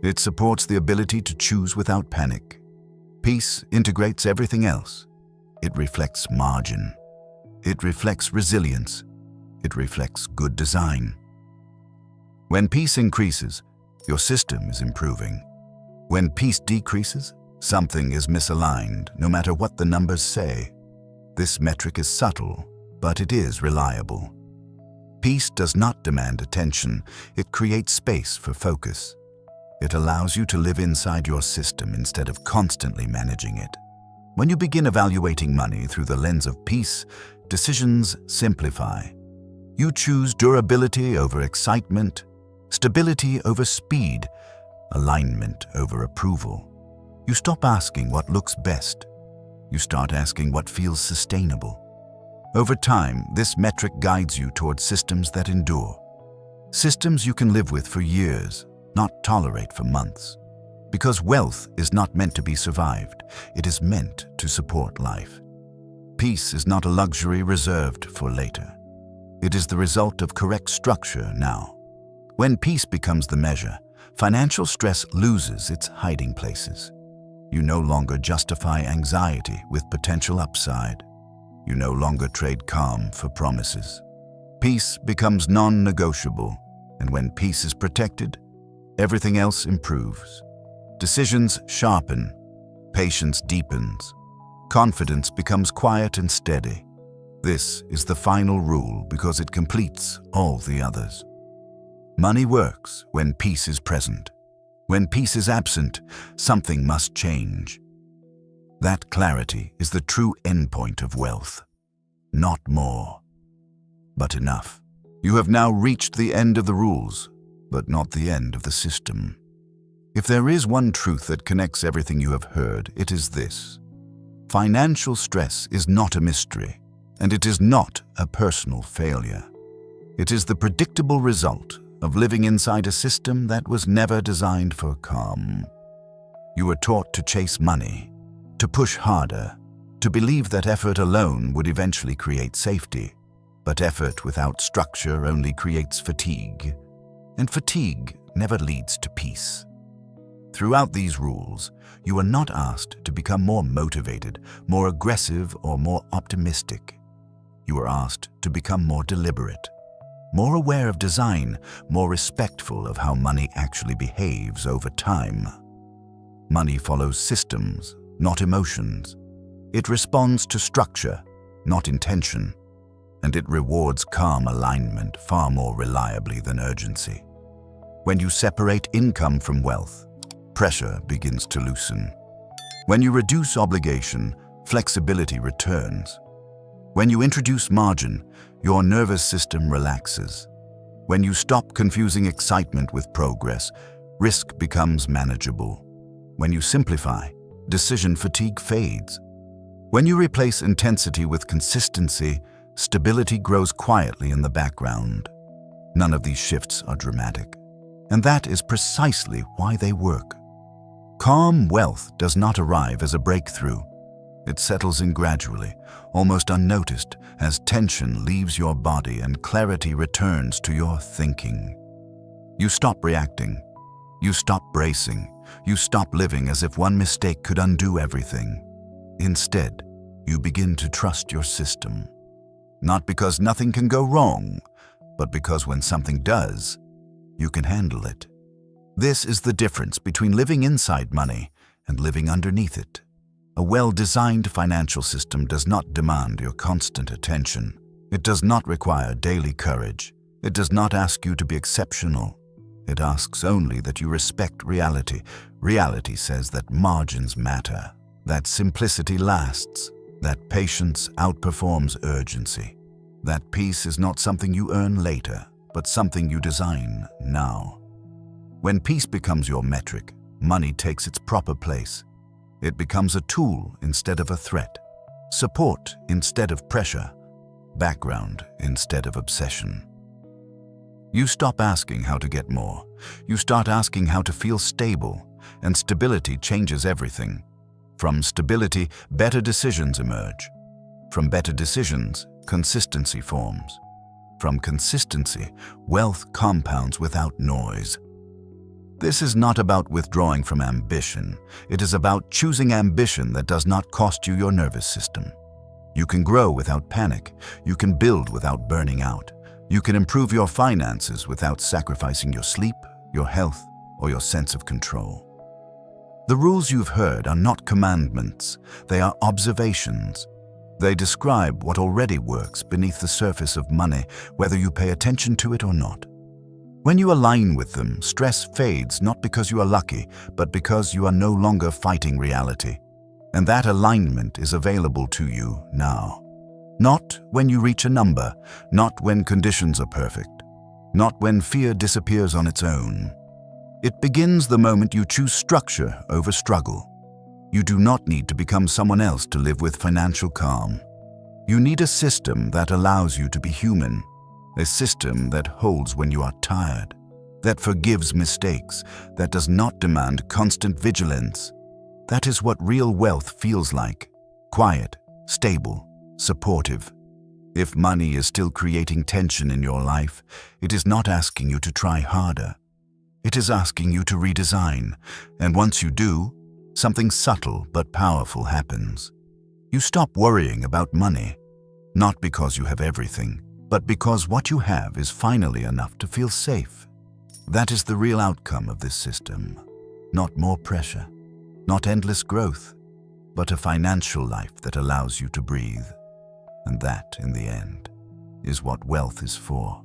A: It supports the ability to choose without panic. Peace integrates everything else. It reflects margin. It reflects resilience. It reflects good design. When peace increases, your system is improving. When peace decreases, something is misaligned, no matter what the numbers say. This metric is subtle, but it is reliable. Peace does not demand attention. It creates space for focus. It allows you to live inside your system instead of constantly managing it. When you begin evaluating money through the lens of peace, decisions simplify. You choose durability over excitement, stability over speed, alignment over approval. You stop asking what looks best. You start asking what feels sustainable. Over time, this metric guides you towards systems that endure. Systems you can live with for years, not tolerate for months. Because wealth is not meant to be survived, it is meant to support life. Peace is not a luxury reserved for later. It is the result of correct structure now. When peace becomes the measure, financial stress loses its hiding places. You no longer justify anxiety with potential upside. You no longer trade calm for promises. Peace becomes non-negotiable, and when peace is protected, everything else improves. Decisions sharpen, patience deepens, confidence becomes quiet and steady. This is the final rule because it completes all the others. Money works when peace is present. When peace is absent, something must change. That clarity is the true endpoint of wealth. Not more, but enough. You have now reached the end of the rules, but not the end of the system. If there is one truth that connects everything you have heard, it is this. Financial stress is not a mystery, and it is not a personal failure. It is the predictable result of living inside a system that was never designed for calm. You were taught to chase money, to push harder, to believe that effort alone would eventually create safety. But effort without structure only creates fatigue, and fatigue never leads to peace. Throughout these rules, you are not asked to become more motivated, more aggressive, or more optimistic. You are asked to become more deliberate, more aware of design, more respectful of how money actually behaves over time. Money follows systems, not emotions. It responds to structure, not intention. And it rewards calm alignment far more reliably than urgency. When you separate income from wealth, pressure begins to loosen. When you reduce obligation, flexibility returns. When you introduce margin, your nervous system relaxes. When you stop confusing excitement with progress, risk becomes manageable. When you simplify, decision fatigue fades. When you replace intensity with consistency, stability grows quietly in the background. None of these shifts are dramatic, and that is precisely why they work. Calm wealth does not arrive as a breakthrough. It settles in gradually, almost unnoticed, as tension leaves your body and clarity returns to your thinking. You stop reacting. You stop bracing. You stop living as if one mistake could undo everything. Instead, you begin to trust your system. Not because nothing can go wrong, but because when something does, you can handle it. This is the difference between living inside money and living underneath it. A well-designed financial system does not demand your constant attention. It does not require daily courage. It does not ask you to be exceptional. It asks only that you respect reality. Reality says that margins matter, that simplicity lasts, that patience outperforms urgency, that peace is not something you earn later, but something you design now. When peace becomes your metric, money takes its proper place. It becomes a tool instead of a threat, support instead of pressure, background instead of obsession. You stop asking how to get more. You start asking how to feel stable, and stability changes everything. From stability, better decisions emerge. From better decisions, consistency forms. From consistency, wealth compounds without noise. This is not about withdrawing from ambition. It is about choosing ambition that does not cost you your nervous system. You can grow without panic. You can build without burning out. You can improve your finances without sacrificing your sleep, your health, or your sense of control. The rules you've heard are not commandments. They are observations. They describe what already works beneath the surface of money, whether you pay attention to it or not. When you align with them, stress fades not because you are lucky, but because you are no longer fighting reality. And that alignment is available to you now. Not when you reach a number, not when conditions are perfect, not when fear disappears on its own. It begins the moment you choose structure over struggle. You do not need to become someone else to live with financial calm. You need a system that allows you to be human, a system that holds when you are tired, that forgives mistakes, that does not demand constant vigilance. That is what real wealth feels like: quiet, stable, supportive. If money is still creating tension in your life, it is not asking you to try harder. It is asking you to redesign, and once you do, something subtle but powerful happens. You stop worrying about money, not because you have everything, but because what you have is finally enough to feel safe. That is the real outcome of this system. Not more pressure, not endless growth, but a financial life that allows you to breathe. And that, in the end, is what wealth is for.